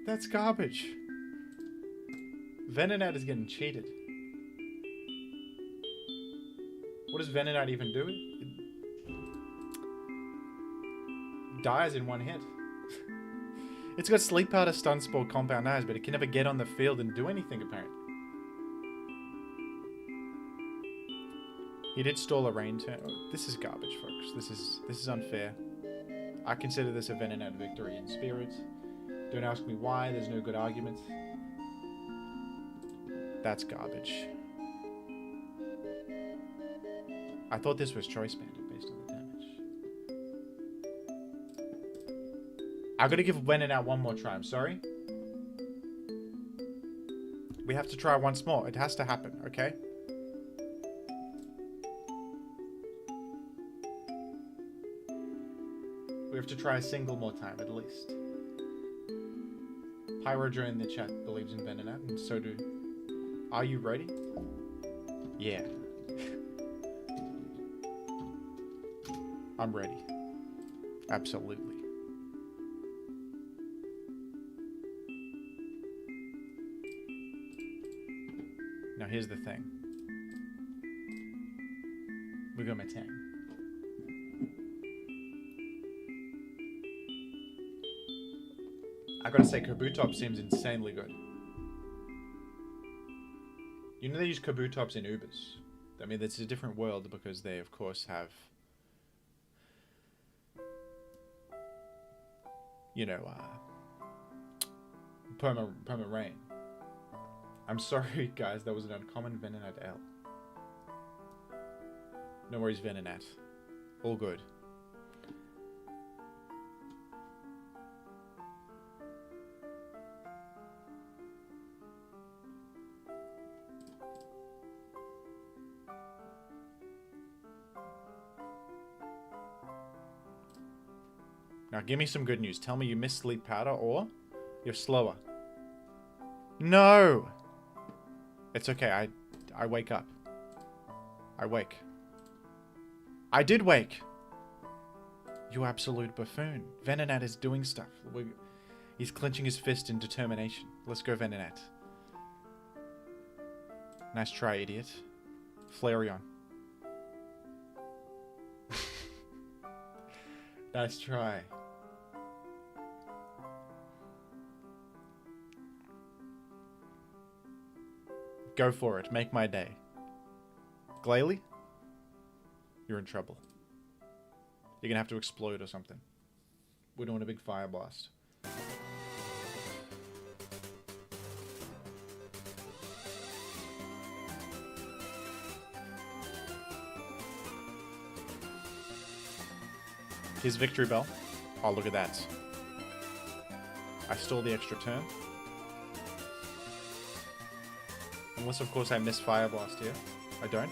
That's garbage. Venonat is getting cheated. What does Venonat even do? It dies in one hit. It's got Sleep Powder, Stun Spore, Compound Eyes, but it can never get on the field and do anything, apparently. He did stall a rain turn. Oh, this is garbage, folks. This is unfair. I consider this a Venonat victory in spirit. Don't ask me why. There's no good argument. That's garbage. I thought this was choice banded based on the damage. I gotta give Venonat one more try. I'm sorry. We have to try once more. It has to happen, okay? We have to try a single more time, at least. Pyrodra in the chat believes in Venonat, and so do... Are you ready? Yeah. I'm ready. Absolutely. Now here's the thing. We go Metang. I gotta say, Kabutops seems insanely good. You know they use Kabutops in Ubers. I mean, it's a different world because they, of course, have... You know, Perma Rain. I'm sorry, guys, that was an uncommon Venonat L. No worries, Venonat. All good. Now give me some good news. Tell me you missed Sleep Powder or you're slower. No! It's okay. I wake up. I wake. I did wake! You absolute buffoon. Venonat is doing stuff. He's clenching his fist in determination. Let's go, Venonat. Nice try, idiot. Flareon. Nice try. Go for it. Make my day. Glalie? You're in trouble. You're gonna have to explode or something. We're doing a big fire blast. His victory bell. Oh, look at that. I stole the extra turn. Unless, of course, I miss Fire Blast here. I don't.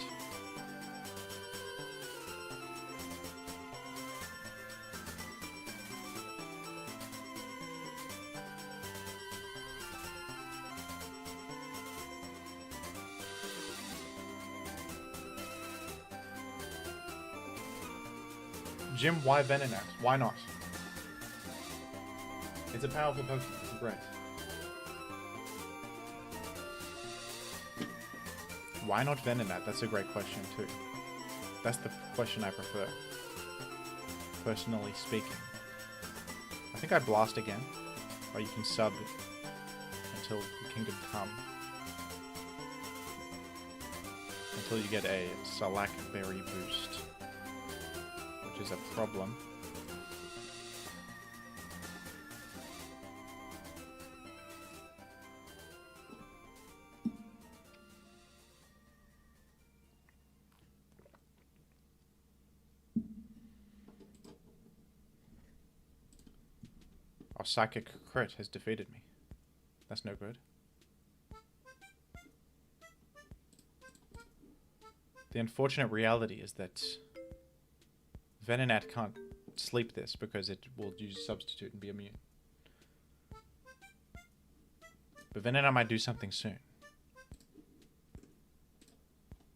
Jim, why Venonat? Why not? It's a powerful Pokemon. It's great. Why not Venonat? That's a great question too. That's the question I prefer. Personally speaking. I think I blast again. Or you can sub until the Kingdom Come. Until you get a Salac Berry boost. Which is a problem. A psychic crit has defeated me. That's no good. The unfortunate reality is that Venonat can't sleep this because it will use substitute and be immune. But Venonat might do something soon.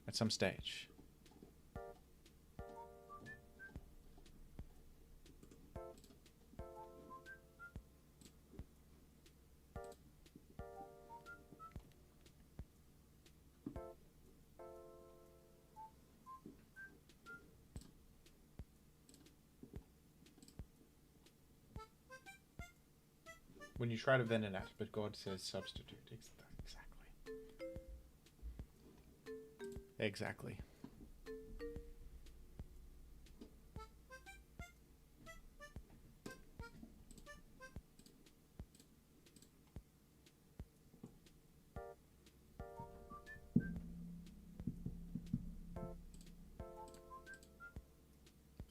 At some stage. When you try to Venonat, but God says substitute. Exactly.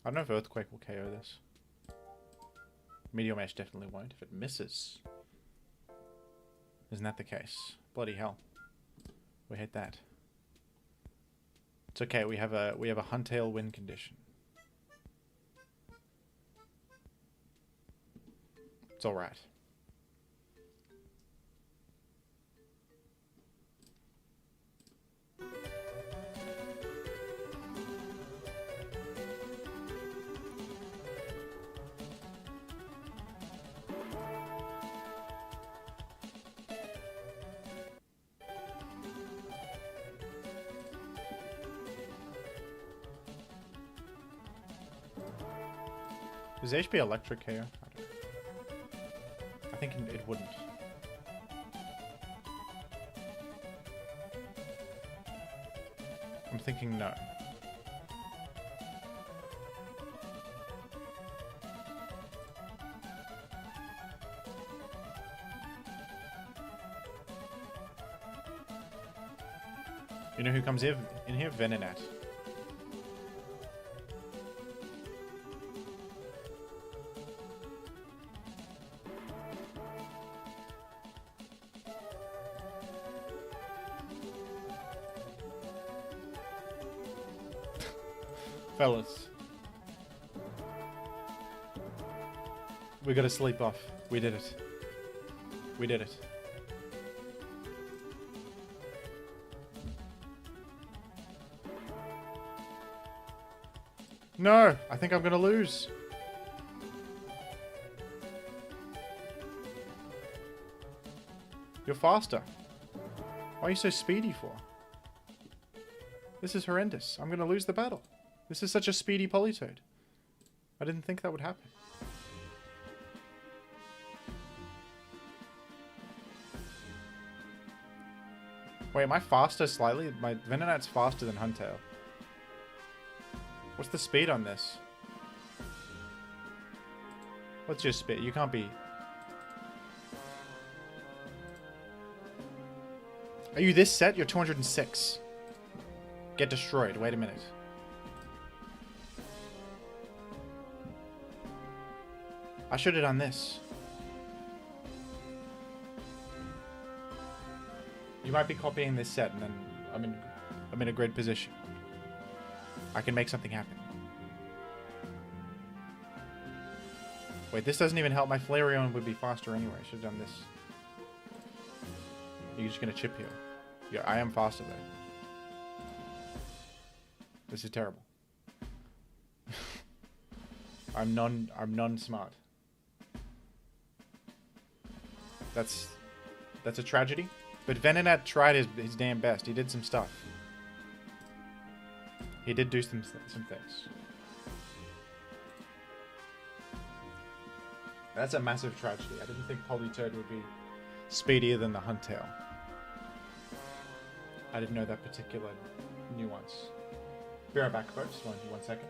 I don't know if Earthquake will KO this. Meteor Mesh definitely won't if it misses. Isn't that the case? Bloody hell. We hate that. It's okay, we have a Huntail win condition. It's alright. Does HP Electric KO? I don't know. I think it wouldn't. I'm thinking no. You know who comes in here? Venonat. Fellas. We gotta sleep off. We did it. We did it. No! I think I'm gonna lose. You're faster. Why are you so speedy for? This is horrendous. I'm gonna lose the battle. This is such a speedy Politoed. I didn't think that would happen. Wait, am I faster slightly? My Venonat's faster than Huntail. What's the speed on this? What's your speed? You can't be... Are you this set? You're 206. Get destroyed. Wait a minute. I should have done this. You might be copying this set and then I'm in a great position. I can make something happen. Wait, this doesn't even help. My Flareon would be faster anyway. I should have done this. You're just gonna chip heal. Yeah, I am faster though. This is terrible. I'm non-smart. That's a tragedy. But Venonat tried his damn best. He did some stuff. He did do some things. That's a massive tragedy. I didn't think Politoed would be speedier than the Huntail. I didn't know that particular nuance. Be right back, folks. One second.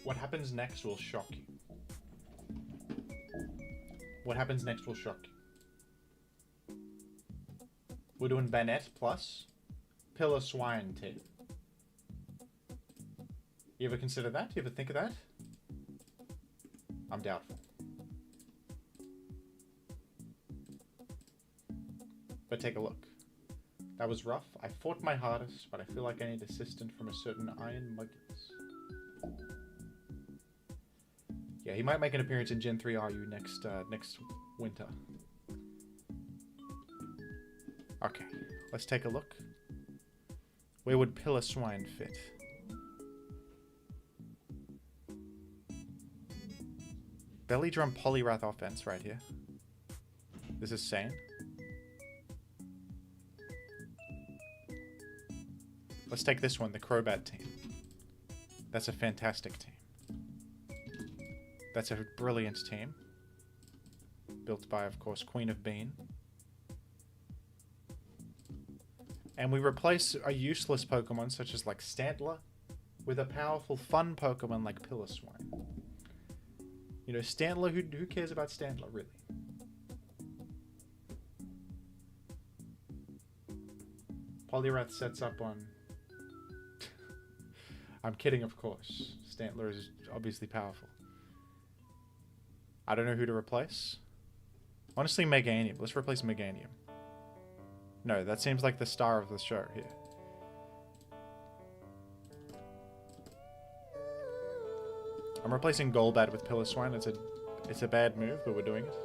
What happens next will shock you. What happens next will shock you. We're doing Venonat plus Pillar Swine team. You ever consider that? You ever think of that? I'm doubtful. But take a look. That was rough. I fought my hardest, but I feel like I need assistance from a certain Iron Muggins. Yeah, he might make an appearance in Gen 3 RU next winter. Okay, let's take a look. Where would Pillar Swine fit? Belly Drum Poliwrath offense right here. This is sane. Let's take this one, the Crobat team. That's a fantastic team. That's a brilliant team. Built by, of course, Queen of Bean. And we replace a useless Pokemon such as like Stantler with a powerful, fun Pokemon like Pillar Swine. You know, Stantler, who cares about Stantler, really? Poliwrath sets up on... I'm kidding, of course. Stantler is obviously powerful. I don't know who to replace. Honestly, Meganium. Let's replace Meganium. No, that seems like the star of the show here. I'm replacing Golbat with Pillar Swine. It's a bad move, but we're doing it.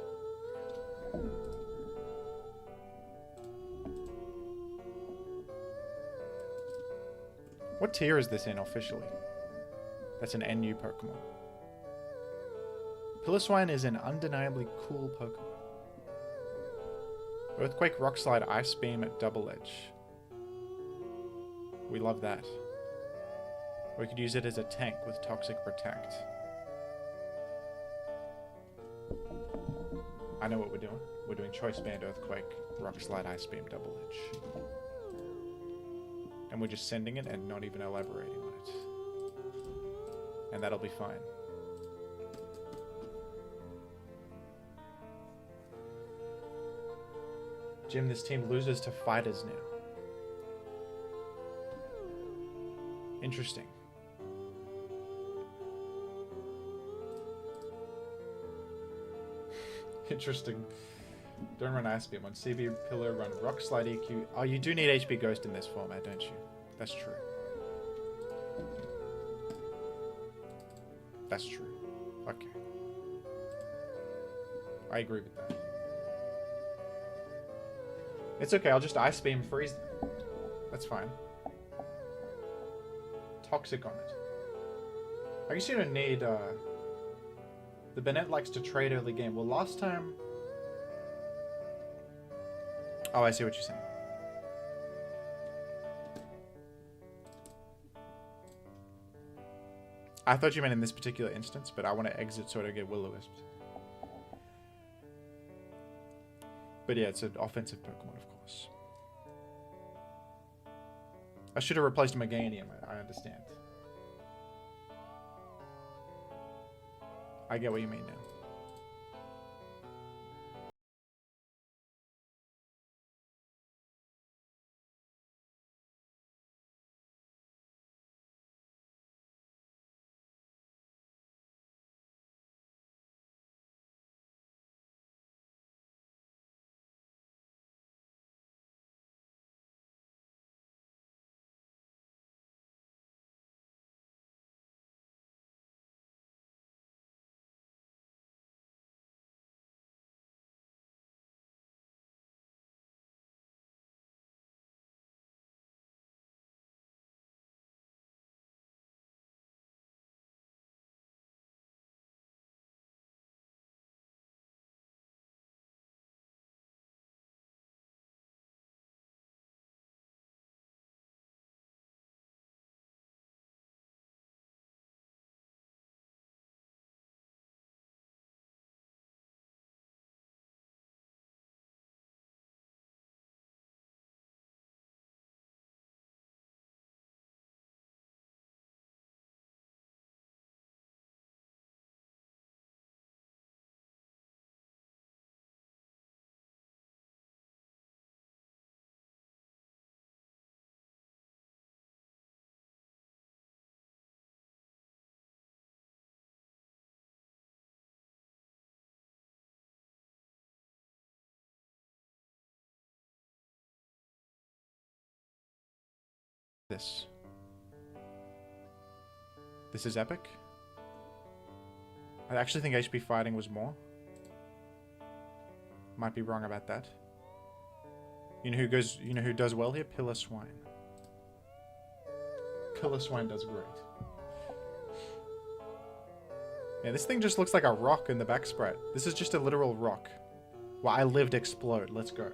What tier is this in officially? That's an NU Pokemon. Pillar Swine is an undeniably cool Pokemon. Earthquake, Rock Slide, Ice Beam at Double Edge. We love that. Or we could use it as a tank with Toxic Protect. I know what we're doing. We're doing Choice Band, Earthquake, Rock Slide, Ice Beam, Double Edge. And we're just sending it and not even elaborating on it. And that'll be fine. Jim, this team loses to fighters now. Interesting. Interesting. Don't run Ice Beam on CB Pillar, run Rock Slide EQ. Oh, you do need HP Ghost in this format, don't you? That's true. That's true. Okay. I agree with that. It's okay, I'll just Ice Beam freeze them. That's fine. Toxic on it. I guess you don't need, the Venonat likes to trade early game. Well, last time... Oh, I see what you're saying. I thought you meant in this particular instance, but I want to exit so I don't get Will-O-Wisped. But yeah, it's an offensive Pokemon, of course. I should have replaced Meganium, I understand. I get what you mean now. this. This is epic. I actually think HP fighting was more. Might be wrong about that. You know who does well here? Pillar Swine. Pillar Swine does great. Yeah, this thing just looks like a rock in the back sprite. This is just a literal rock. Well, I lived explode. Let's go.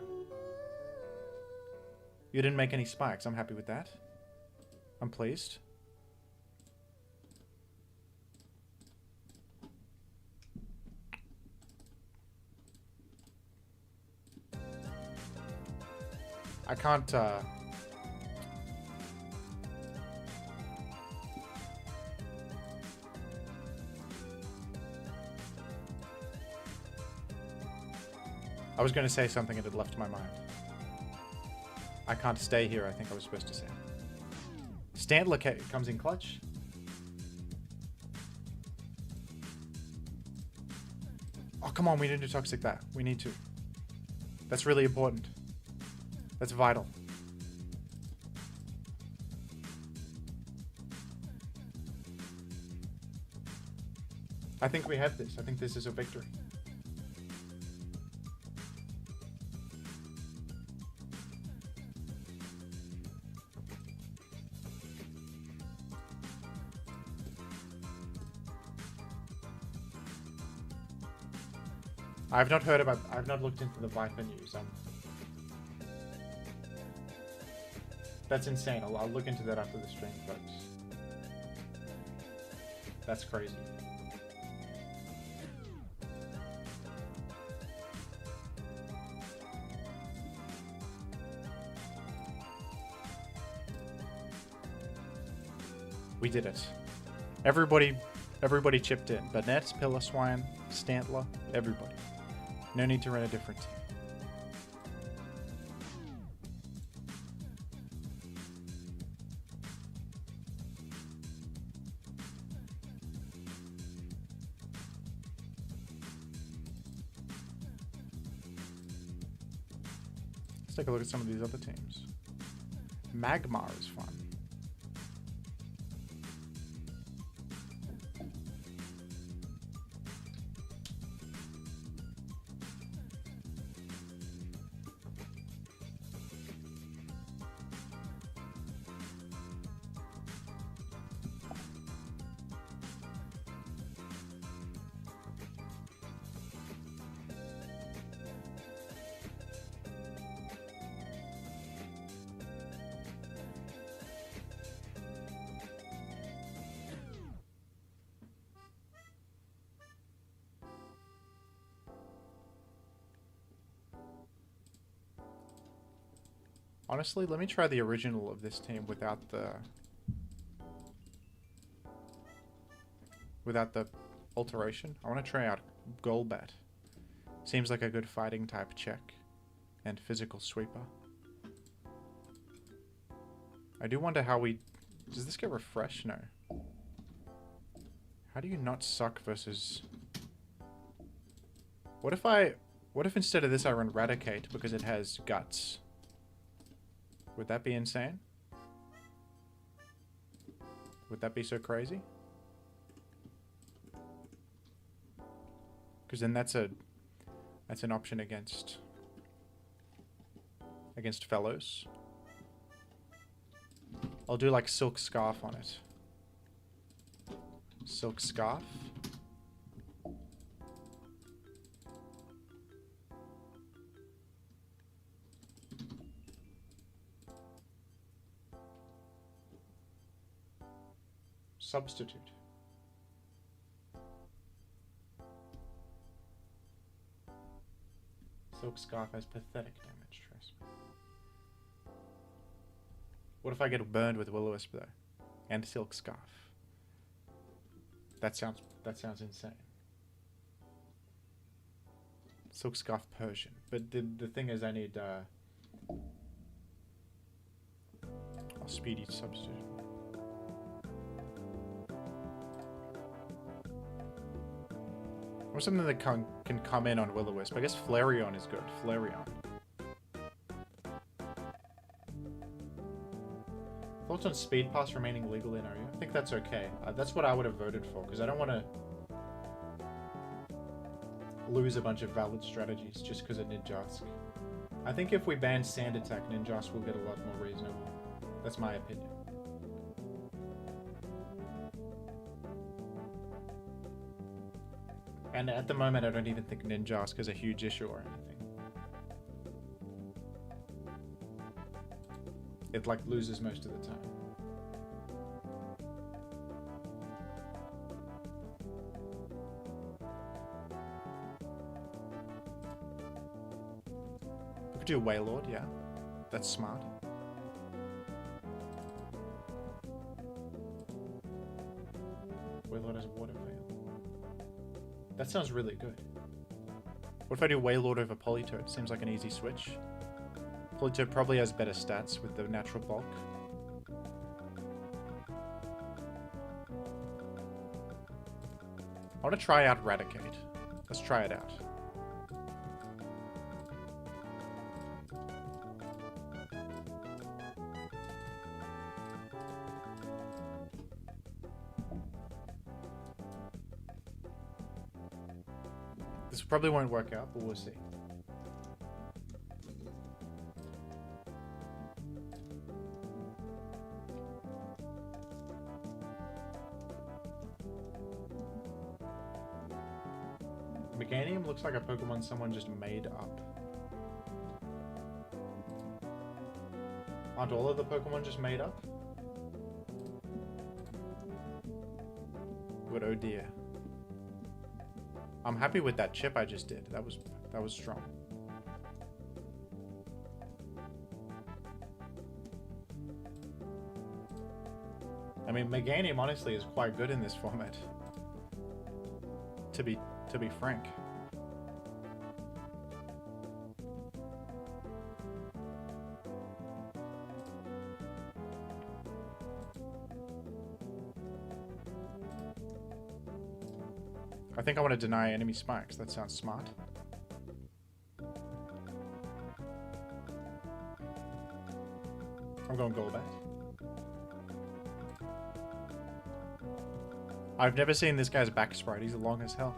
You didn't make any spikes. I'm happy with that. I'm pleased. I can't, I was going to say something and it left my mind. I can't stay here, I think I was supposed to say. Stantler comes in clutch. Oh, come on, we need to toxic that. We need to. That's really important. That's vital. I think we have this. I think this is a victory. I've not looked into the Viper news. That's insane. I'll look into that after the stream, but that's crazy. We did it. Everybody chipped in. Venonat, Pillar Swine, Stantler, everybody. No need to run a different team. Let's take a look at some of these other teams. Magmar is fun. Honestly, let me try the original of this team without the alteration. I want to try out Golbat. Seems like a good fighting type check and physical sweeper. I do wonder how we... Does this get refreshed? No. How do you not suck versus... What if instead of this I run Raticate because it has guts? Would that be insane? Would that be so crazy? Because then that's an option against fellows. I'll do like Silk Scarf on it. Silk Scarf. Substitute. Silk Scarf has pathetic damage, trust me. What if I get burned with Will-O-Wisp though? And Silk Scarf. That sounds insane. Silk Scarf Persian. But the thing is I need speedy substitute. Or something that can come in on Will-O-Wisp. I guess Flareon is good. Flareon. I Thoughts on Speed Pass remaining legal in area? I think that's okay. That's what I would have voted for, because I don't want to lose a bunch of valid strategies just because of Ninjask. I think if we ban Sand Attack, Ninjask will get a lot more reasonable. That's my opinion. And at the moment, I don't even think Ninjask is a huge issue or anything. It like loses most of the time. We could do Wailord, yeah. That's smart. Wailord has a water veil. That sounds really good. What if I do Wailord over Politoed? Seems like an easy switch. Politoed probably has better stats with the natural bulk. I want to try out Raticate. Let's try it out. This probably won't work out, but we'll see. Meganium looks like a Pokemon someone just made up. Aren't all of the Pokemon just made up? But oh dear. I'm happy with that chip I just did. That was strong. I mean, Meganium honestly is quite good in this format. To be frank. I think I want to deny enemy spikes. That sounds smart. I'm going Golbat. I've never seen this guy's back sprite. He's long as hell.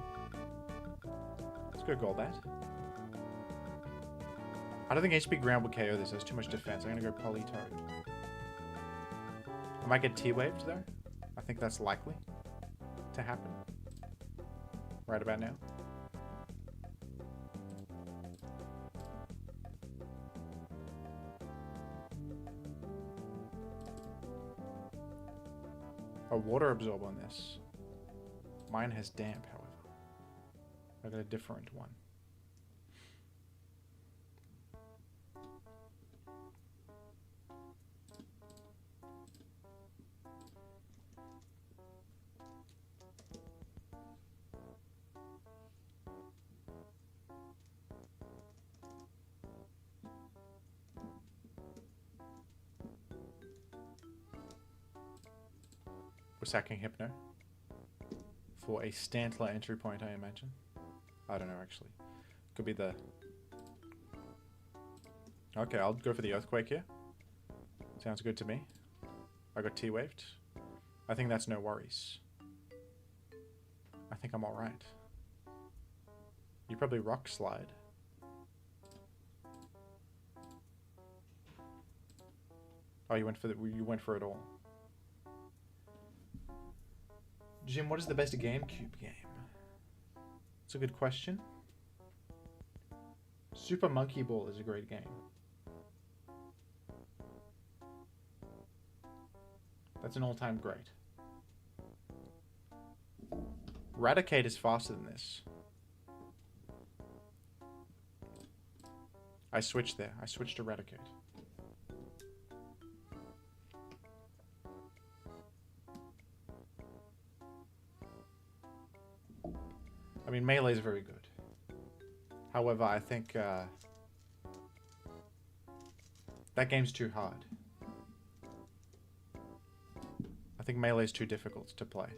Let's go Golbat. I don't think HP Ground will KO this. There's too much defense. I'm going to go Politoed. I might get T-Waved though. I think that's likely to happen. Right about now. A water absorb on this. Mine has damp, however. I got a different one. We're sacking Hypno for a Stantler entry point, I imagine. I don't know, actually. Could be the... Okay, I'll go for the Earthquake here. Sounds good to me. I got T-Waved. I think that's no worries. I think I'm alright. You probably Rock Slide. Oh, you went for it all. Jim, what is the best GameCube game? It's a good question. Super Monkey Ball is a great game. That's an all-time great. Raticate is faster than this. I switched there. I switched to Raticate. I mean, Melee is very good. However, I think that game's too hard. I think Melee is too difficult to play.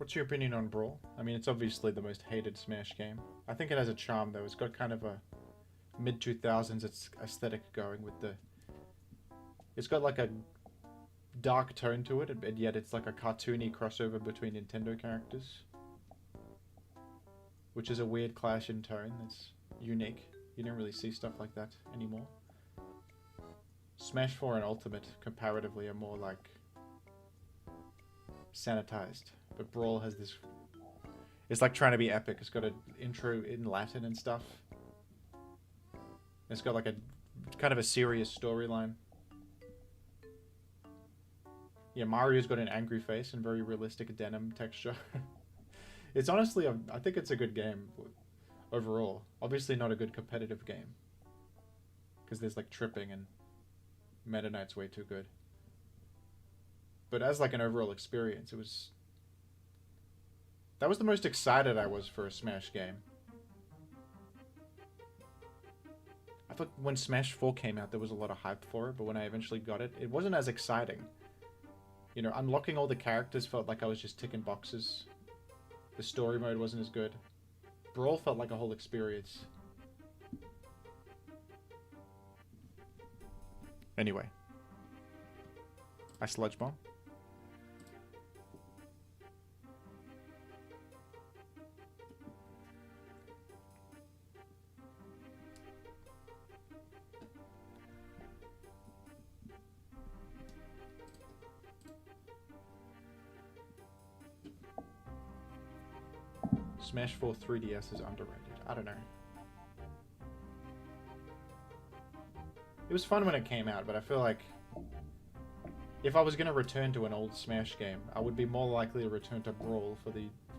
What's your opinion on Brawl? I mean, it's obviously the most hated Smash game. I think it has a charm, though. It's got kind of a mid-2000s aesthetic going with the... It's got like a dark tone to it, and yet it's like a cartoony crossover between Nintendo characters. Which is a weird clash in tone that's unique. You don't really see stuff like that anymore. Smash 4 and Ultimate, comparatively, are more like... sanitized. But Brawl has this... It's like trying to be epic. It's got an intro in Latin and stuff. It's got like a kind of a serious storyline. Yeah, Mario's got an angry face and very realistic denim texture. It's honestly, I think it's a good game overall. Obviously not a good competitive game. Because there's like tripping and Meta Knight's way too good. But as like an overall experience, it was... That was the most excited I was for a Smash game. I thought when Smash 4 came out, there was a lot of hype for it, but when I eventually got it, it wasn't as exciting. You know, unlocking all the characters felt like I was just ticking boxes. The story mode wasn't as good. Brawl felt like a whole experience. Anyway. I sludge bomb. Smash 4 3DS is underrated. I don't know. It was fun when it came out, but I feel like if I was going to return to an old Smash game, I would be more likely to return to Brawl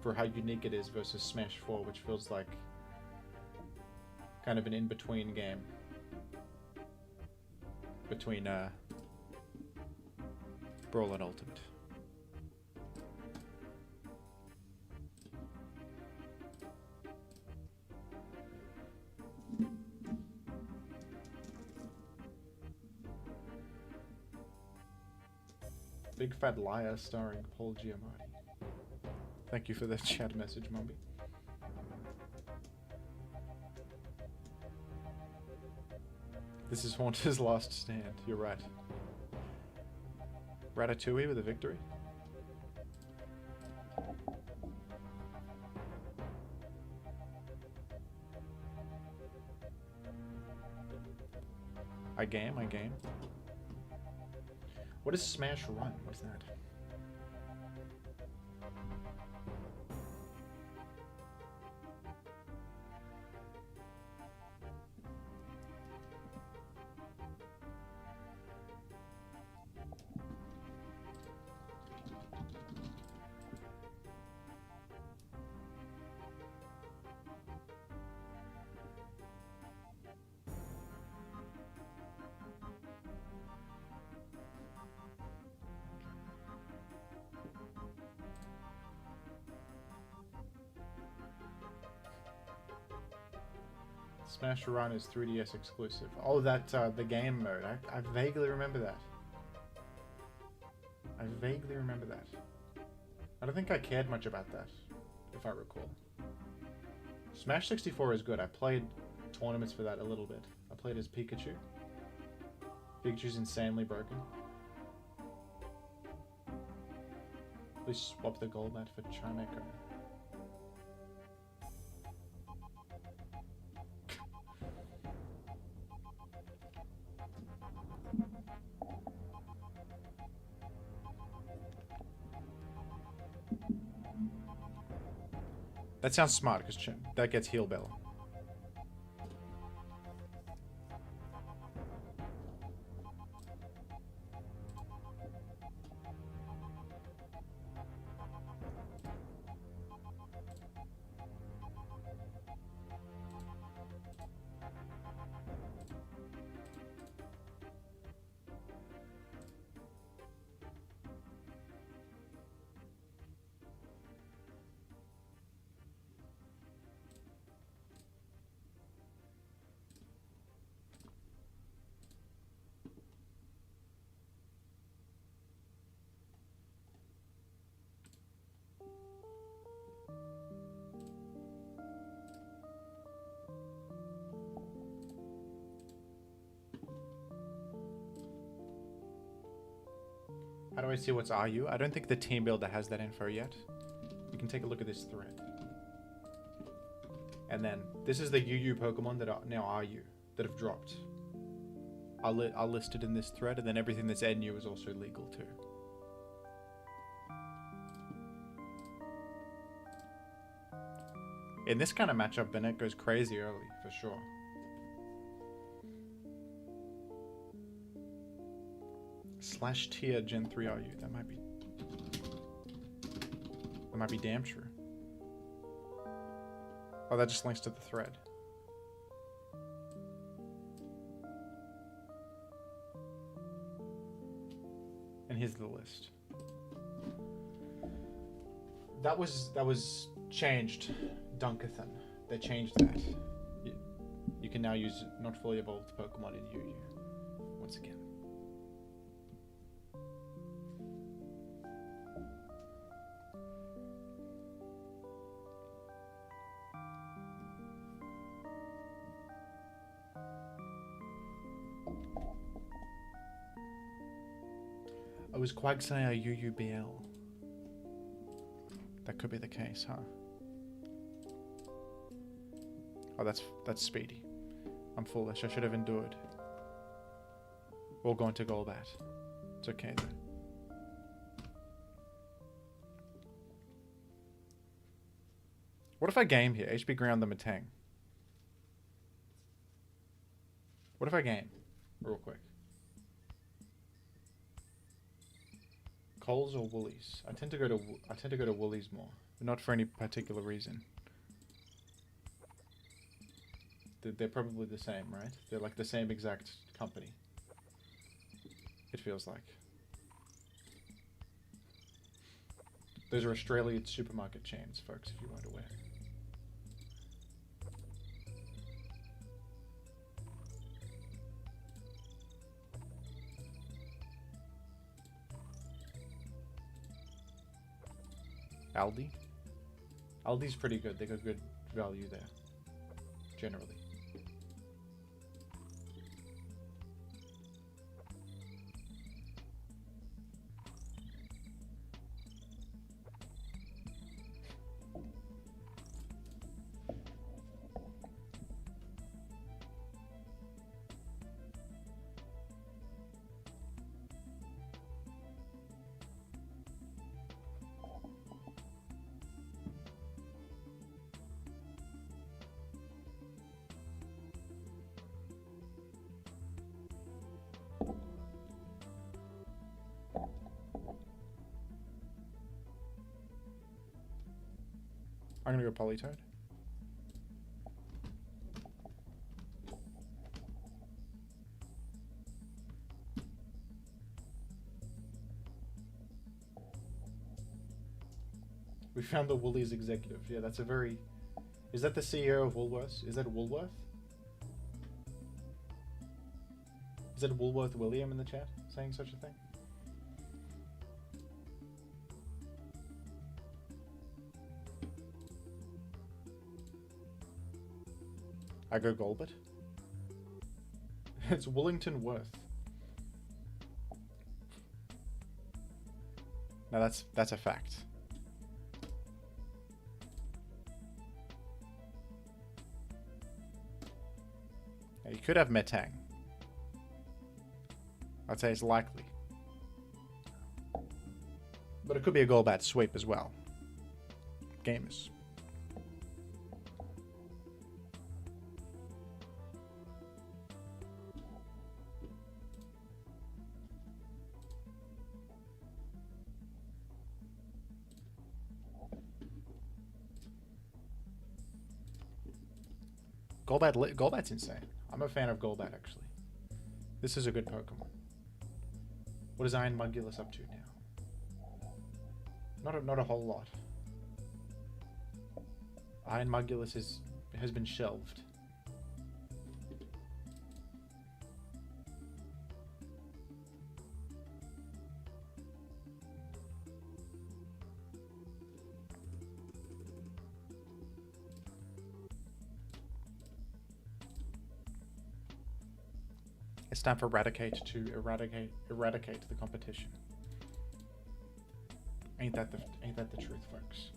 for how unique it is versus Smash 4, which feels like kind of an in-between game between Brawl and Ultimate. Big Fat Liar starring Paul Giamatti. Thank you for the chat message, Mumby. This is Haunter's last stand. You're right. Ratatouille with a victory. I game. What is Smash Run? What's that? Smash Run is 3DS exclusive. Oh, that, the game mode. I vaguely remember that. I don't think I cared much about that, if I recall. Smash 64 is good. I played tournaments for that a little bit. I played as Pikachu. Pikachu's insanely broken. Please swap the gold mat for Charmander. That sounds smart, because that gets Heal Bell. How do I see what's RU? I don't think the team builder has that info yet. You can take a look at this thread. And then this is the UU Pokemon that are now RU that have dropped. Are listed in this thread, and then everything that's NU is also legal too. In this kind of matchup, Venonat goes crazy early, for sure. Slash tier Gen 3 RU. That might be damn true. Oh, that just links to the thread. And here's the list. That was changed, Dunkathon. They changed that. You can now use not fully evolved Pokemon in UU once again. I was Quagsire UUBL. That could be the case, huh? Oh, that's speedy. I'm foolish. I should have endured. Or gone to Golbat. It's okay though. What if I game here? HP ground the Matang. What if I game? Real quick. Coles or Woolies? I tend to go to Woolies more, but not for any particular reason. They're probably the same, right? They're like the same exact company. It feels like. Those are Australian supermarket chains, folks, if you weren't aware. Aldi? Aldi's pretty good. They got good value there. Generally. I'm gonna go Polytoad. We found the Woolies executive. Yeah, that's a very... Is that the CEO of Woolworths? Is that Woolworth? Is that Woolworth William in the chat saying such a thing? I go Golbat. It's Wollington Worth. Now that's a fact. Now you could have Metang. I'd say it's likely. But it could be a Golbat sweep as well. Gamers. Golbat's insane. I'm a fan of Golbat, actually. This is a good Pokemon. What is Iron Mugulus up to now? Not a whole lot. Iron Mugulus has been shelved. It's time for Eradicate to eradicate the competition. Ain't that the truth, folks?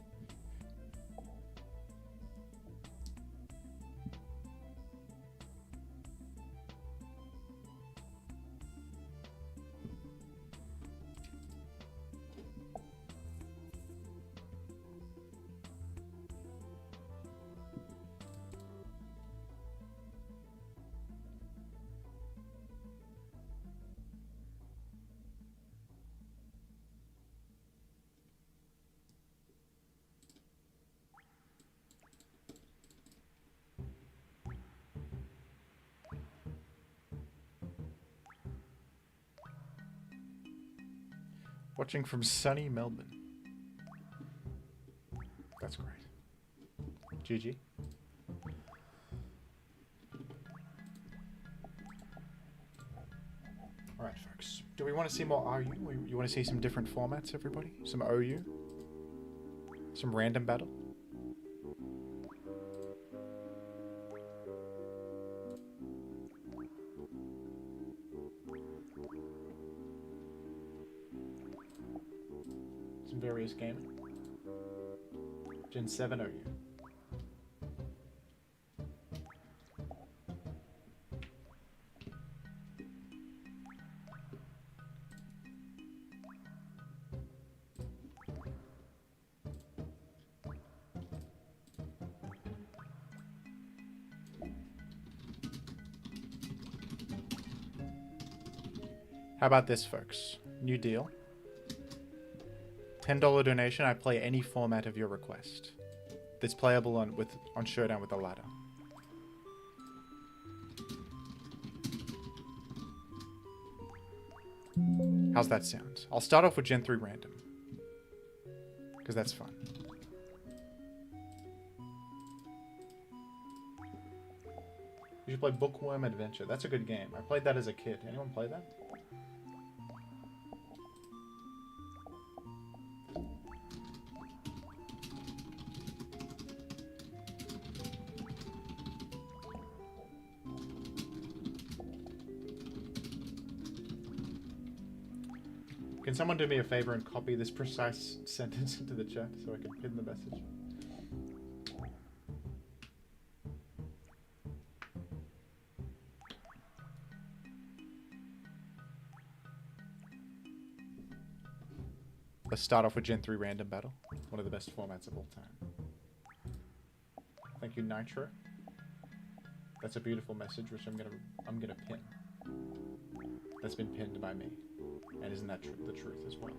Watching from sunny Melbourne. That's great. GG. Alright, folks. Do we want to see more RU? You want to see some different formats, everybody? Some OU? Some random battle? Some various gaming. Gen 7 OU. How about this, folks? New deal. $10 donation, I play any format of your request. That's playable on Showdown with a ladder. How's that sound? I'll start off with Gen 3 random. Because that's fun. You should play Bookworm Adventure. That's a good game. I played that as a kid. Anyone play that? Can someone do me a favor and copy this precise sentence into the chat so I can pin the message? Let's start off with Gen 3 Random Battle. One of the best formats of all time. Thank you, Nitro. That's a beautiful message which I'm gonna pin. That's been pinned by me. And isn't that the truth as well?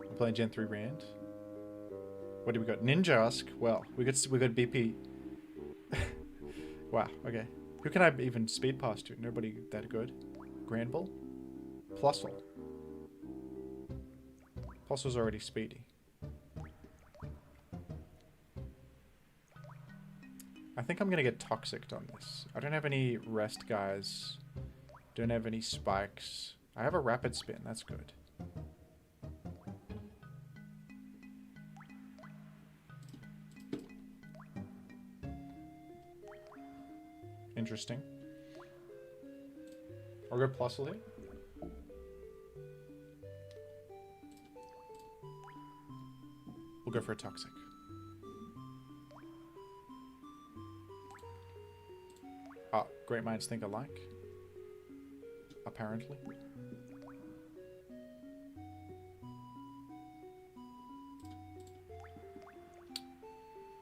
I'm playing Gen 3 Rand. What do we got? Ninjask? Well, we got BP. Wow, okay. Who can I even speed pass to? Nobody that good. Granbull? Plusle. Plusle's already speedy. I think I'm gonna get toxic on this. I don't have any rest guys. Don't have any spikes. I have a rapid spin. That's good. Interesting. I'll go Plusle here. We'll go for a toxic. Ah, great minds think alike. Apparently.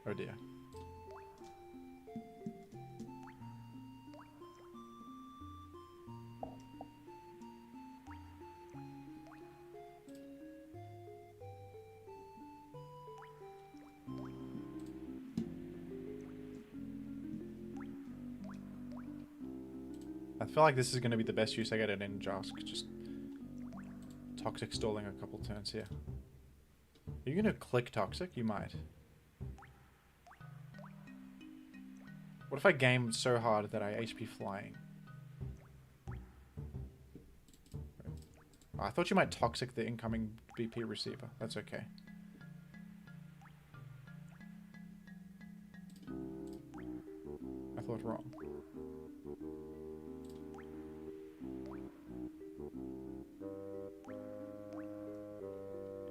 Oh dear. I feel like this is going to be the best use I get at Ninjask. Just toxic stalling a couple turns here. Are you going to click toxic? You might. What if I game so hard that I HP flying? Oh, I thought you might toxic the incoming BP receiver. That's okay. I thought wrong.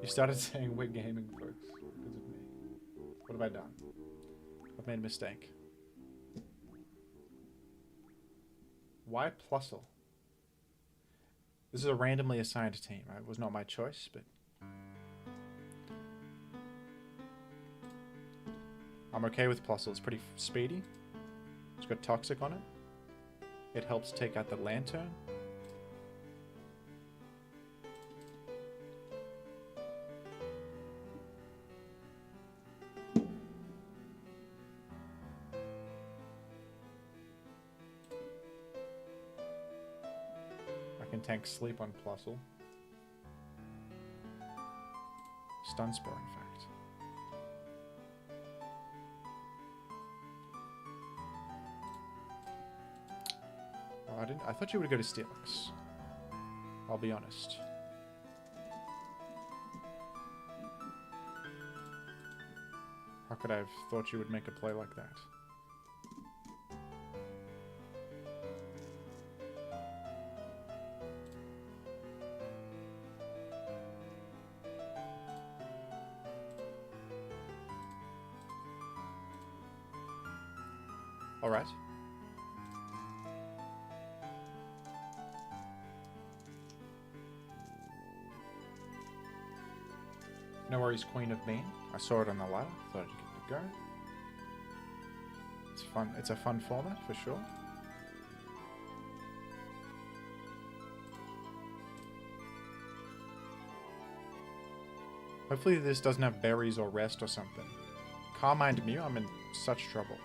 You started saying we're gaming, folks, because of me. What have I done? I've made a mistake. Why Plusle? This is a randomly assigned team. It was not my choice, but... I'm okay with Plusle. It's pretty speedy. It's got Toxic on it. It helps take out the Lantern. I can tank Sleep on Plusle. Stun Spore, in fact. Oh, I thought you would go to Steelix. I'll be honest. How could I have thought you would make a play like that? Alright. No worries, Queen of Bean. I saw it on the ladder. Thought I'd give it a go. It's fun. It's a fun format for sure. Hopefully this doesn't have berries or rest or something. Carmined Mew, I'm in such trouble.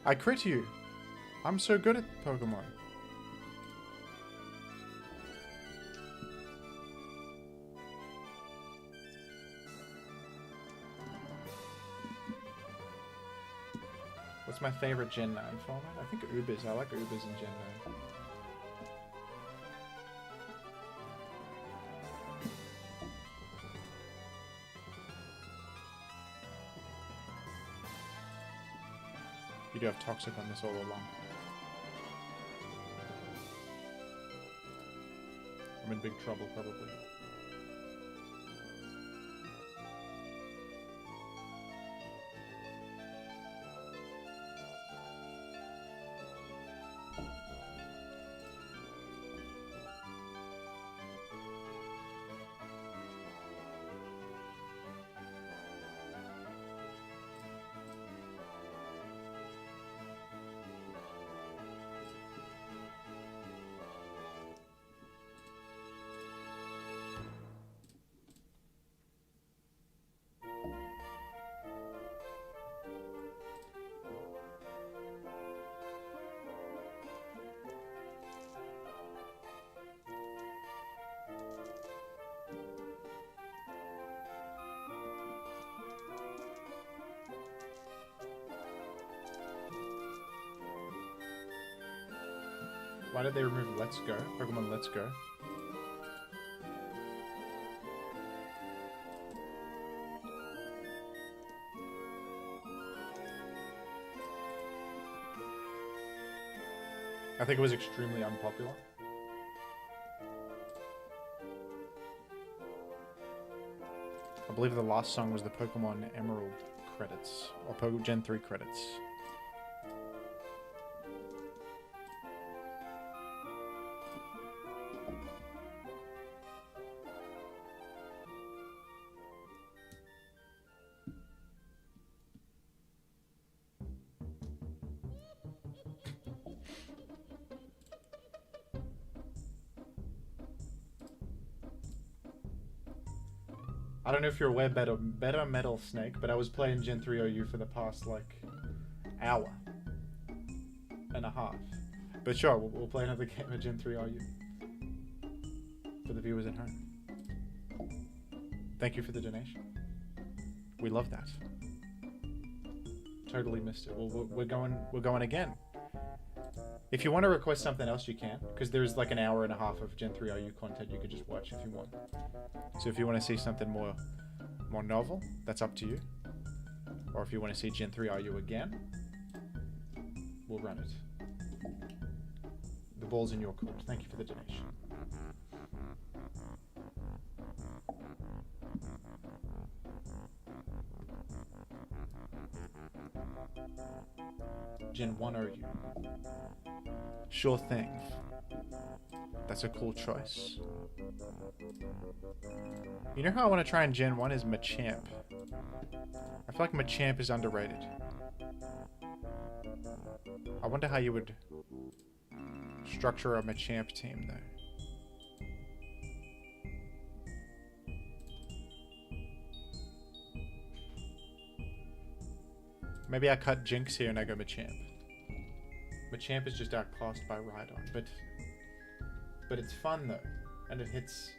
I crit you. I'm so good at Pokemon. What's my favorite Gen 9 format? I think Ubers. I like Ubers in Gen 9. You do have Toxic on this all along. I'm in big trouble, probably. Why did they remove Let's Go? Pokemon Let's Go. I think it was extremely unpopular. I believe the last song was the Pokemon Emerald credits, or Gen 3 credits. I don't know if you're aware, better Metal Snake, but I was playing Gen 3 OU for the past, like, hour and a half. But sure, we'll play another game of Gen 3 OU for the viewers at home. Thank you for the donation. We love that. Totally missed it. Well, we're going again. If you want to request something else, you can, because there's like an hour and a half of Gen 3 OU content you could just watch if you want. So if you want to see something more novel, that's up to you. Or if you want to see Gen 3 OU again, We'll run it. The ball's in your court. Thank you for the donation. Gen 1 OU. Sure thing. That's a cool choice. You know how I want to try in Gen 1 is Machamp. I feel like Machamp is underrated. I wonder how you would structure a Machamp team though. Maybe I cut Jinx here and I go Machamp. Machamp is just outclassed by Rhydon, but it's fun though, and it hits.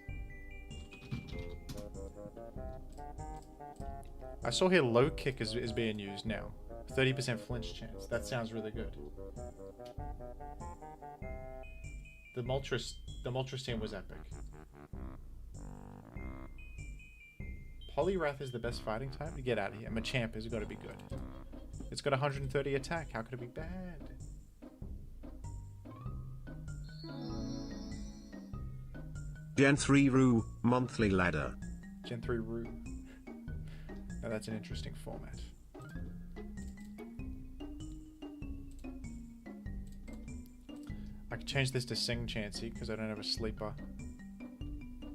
I saw here low kick is being used now. 30% flinch chance. That sounds really good. The Moltres team was epic. Poliwrath is the best fighting type? Get out of here. Machamp has got to be good. It's got 130 attack. How could it be bad? Gen 3 Rue, monthly ladder. Gen 3 Rue. Now that's an interesting format. I could change this to Sing Chansey because I don't have a sleeper.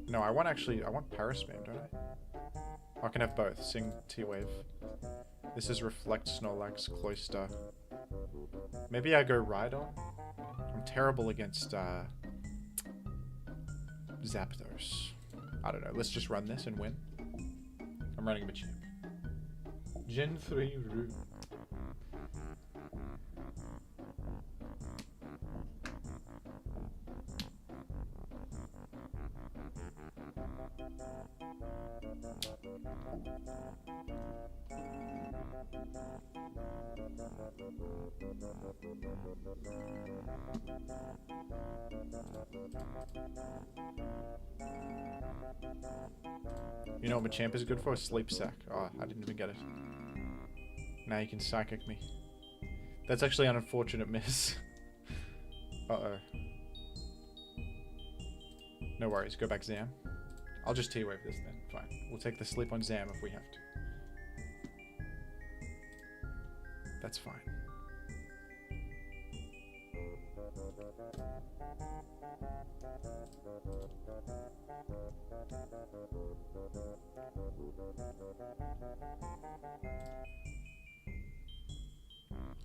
No, I want Paraspam, don't I? I can have both. Sing T-Wave. This is Reflect, Snorlax, Cloyster. Maybe I go Rhydon. I'm terrible against Zapdos. I don't know. Let's just run this and win. I'm running Machamp. Gen 3 Rue. You know what Machamp is good for? A sleep sack. Oh, I didn't even get it. Now you can psychic me. That's actually an unfortunate miss. Uh-oh. No worries, go back Zam. I'll just T-Wave this then. Fine. We'll take the sleep on Zam if we have to. That's fine.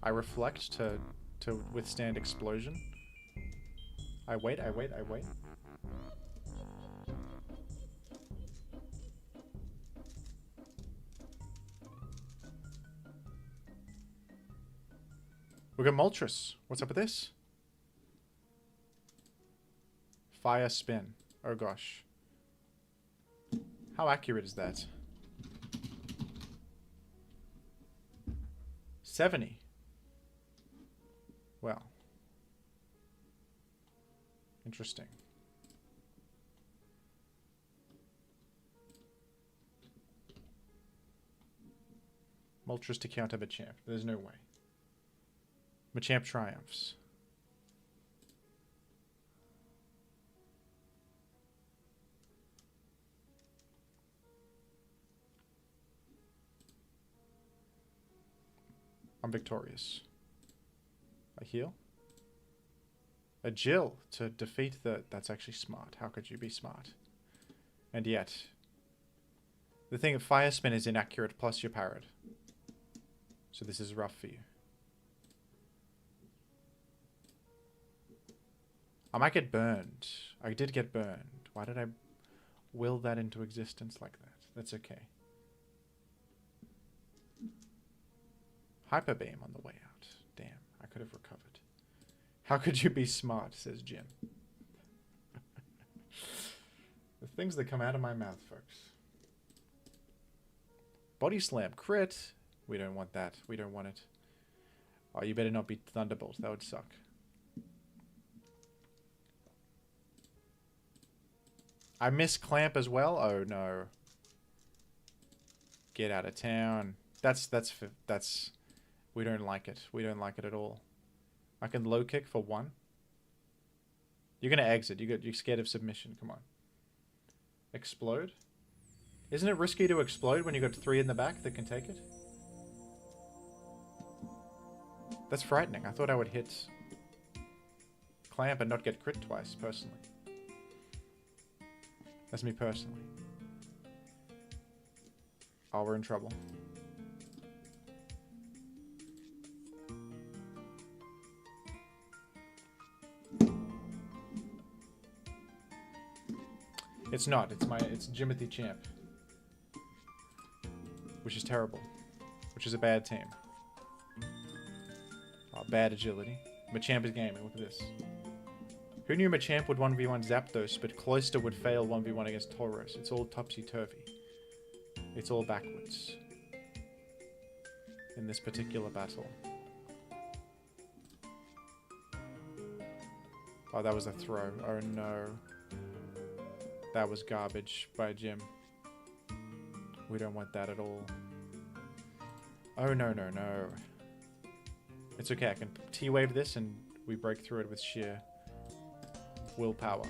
I reflect to withstand explosion. I wait. We got Moltres. What's up with this? Fire spin. Oh gosh. How accurate is that? 70. Well. Interesting. Moltres to counter Machamp. There's no way. Machamp triumphs. I'm victorious. I heal. A Jill to defeat the... That's actually smart. How could you be smart? And yet... The thing of Fire Spin is inaccurate, plus you're parried. So this is rough for you. I might get burned. I did get burned. Why did I will that into existence like that? That's okay. Hyper Beam on the way out. Damn, I could have recovered. How could you be smart, says Jim. The things that come out of my mouth, folks. Body Slam, crit. We don't want that. We don't want it. Oh, you better not be Thunderbolt. That would suck. I miss Clamp as well. Oh no. Get out of town. That's we don't like it. We don't like it at all. I can low kick for 1. You're gonna exit. You're scared of submission. Come on. Explode. Isn't it risky to explode when you got 3 in the back that can take it? That's frightening. I thought I would hit clamp and not get crit twice, personally. That's me personally. Oh, we're in trouble. It's not. It's Jimothy Champ. Which is terrible. Which is a bad team. Oh, bad agility. Machamp is gaming. Look at this. Who knew Machamp would 1v1 Zapdos, but Cloyster would fail 1v1 against Tauros? It's all topsy-turvy. It's all backwards. In this particular battle. Oh, that was a throw. Oh no. That was garbage by Jim. We don't want that at all. Oh no, no, no. It's okay, I can T-wave this and we break through it with sheer willpower.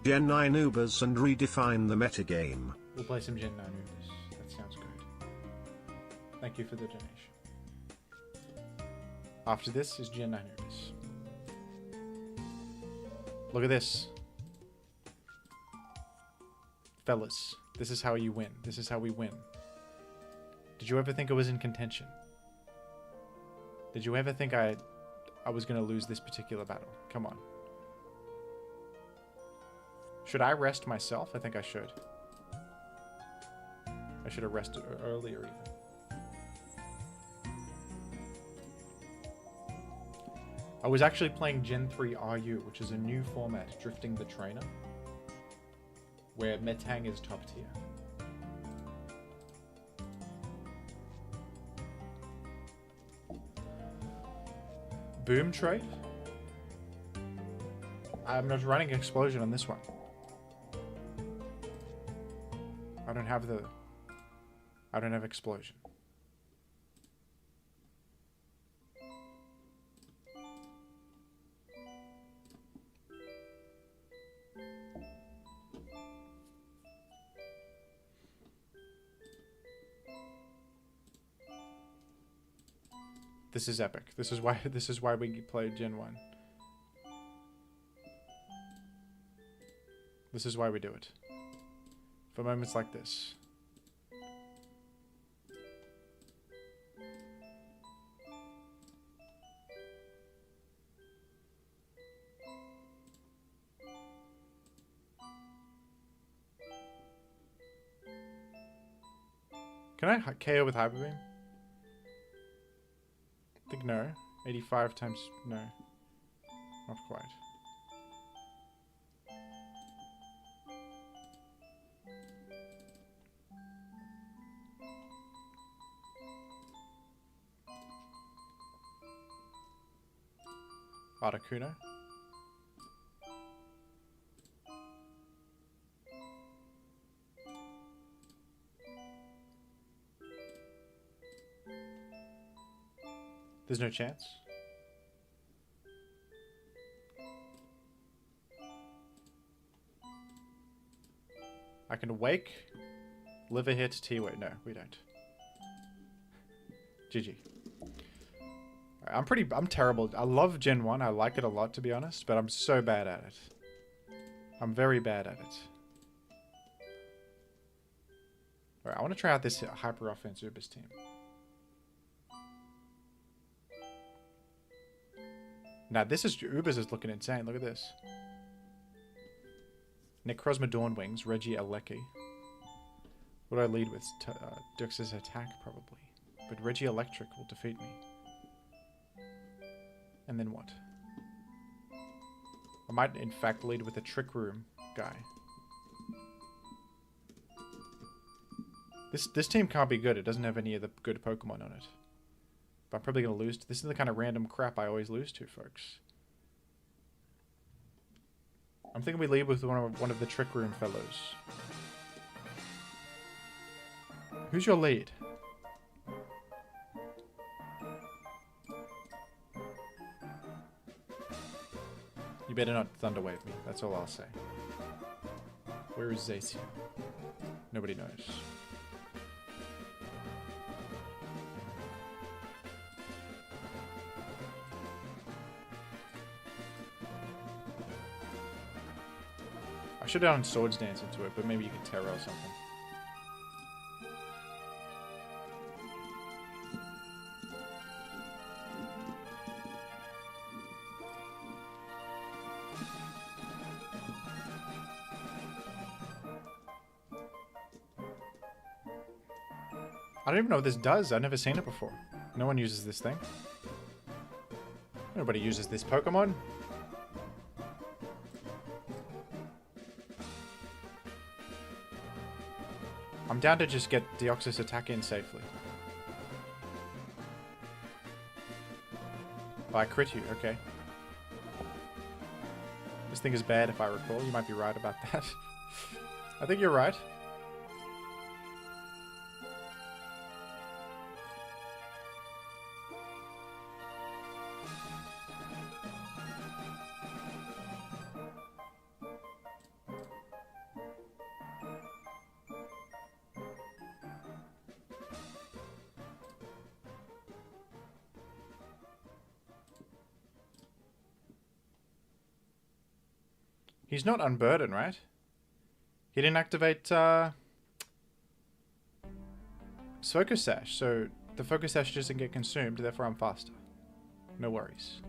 Gen 9 Ubers and redefine the metagame. We'll play some Gen 9 Ubers. That sounds good. Thank you for the donation. After this is Gen 9 Ubers. Look at this. Fellas, this is how you win. This is how we win. Did you ever think I was in contention? Did you ever think I was going to lose this particular battle? Come on. Should I rest myself? I think I should. I should have rested earlier even. I was actually playing Gen 3 RU, which is a new format, Drifting the Trainer, where Metang is top tier. Boom trade? I'm not running Explosion on this one. I don't have Explosion. This is epic. This is why we play Gen 1. This is why we do it. For moments like this. Can I KO with Hyper Beam? I think no. 85 times no. Not quite. Articuno. There's no chance. I can wake, live a hit, T-wait. No, we don't. GG. I'm terrible. I love Gen 1. I like it a lot, to be honest, but I'm so bad at it. I'm very bad at it. Alright, I want to try out this Hyper Offense Ubers team. Now, this is... Ubers is looking insane. Look at this. Necrozma Dawnwings, Reggie Alecki. What do I lead with? Dux's Attack, probably. But Reggie Electric will defeat me. And then what? I might, in fact, lead with a Trick Room guy. This team can't be good. It doesn't have any of the good Pokemon on it. But I'm probably going to lose. This is the kind of random crap I always lose to, folks. I'm thinking we lead with one of the Trick Room fellows. Who's your lead? You better not Thunderwave me. That's all I'll say. Where is Zacian? Nobody knows. I should have done Swords Dance into it, but maybe you can Terra or something. I don't even know what this does. I've never seen it before. No one uses this thing. Nobody uses this Pokemon. I'm down to just get Deoxys attack in safely. Oh, I crit you, okay. This thing is bad if I recall. You might be right about that. I think you're right. He's not unburdened, right? He didn't activate Focus Sash, so the Focus Sash doesn't get consumed, therefore I'm faster. No worries.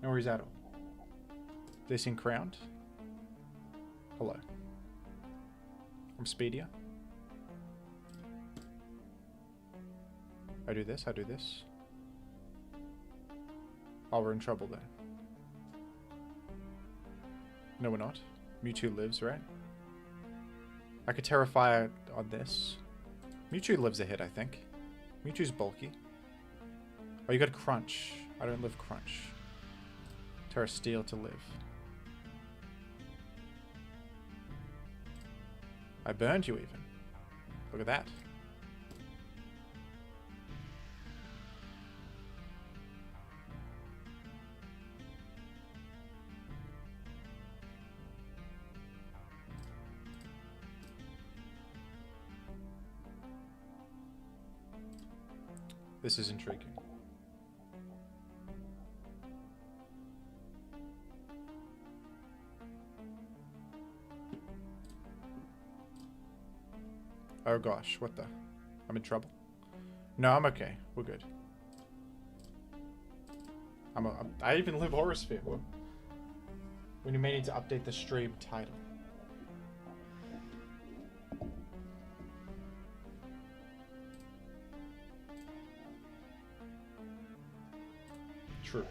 No worries at all. This in Crowned. Hello. I'm speedier. I do this, I do this. Oh, we're in trouble then. No, we're not. Mewtwo lives, right? I could Terra Fire on this. Mewtwo lives a hit, I think. Mewtwo's bulky. Oh, you got Crunch. I don't live Crunch. Terra Steel to live. I burned you even. Look at that. This is intriguing. Oh gosh, what the? I'm in trouble. No, I'm okay. We're good. I even live Aurasphere. When you may need to update the stream title. True.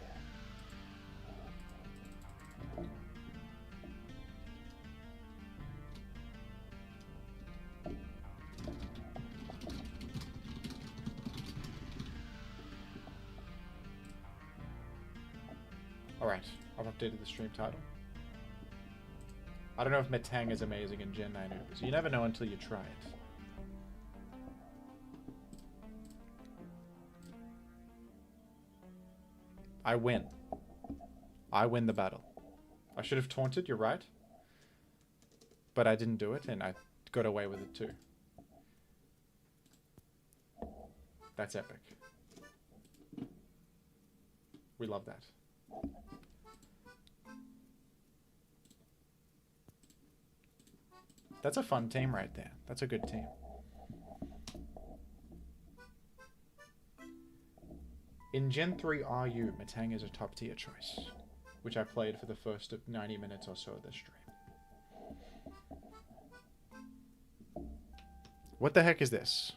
Alright, I've updated the stream title. I don't know if Metang is amazing in Gen 9 Ubers. You never know until you try it. I win. I win the battle. I should have taunted, you're right. But I didn't do it, and I got away with it too. That's epic. We love that. That's a fun team right there. That's a good team. In Gen 3 RU, Metang is a top tier choice, which I played for the first 90 minutes or so of the stream. What the heck is this?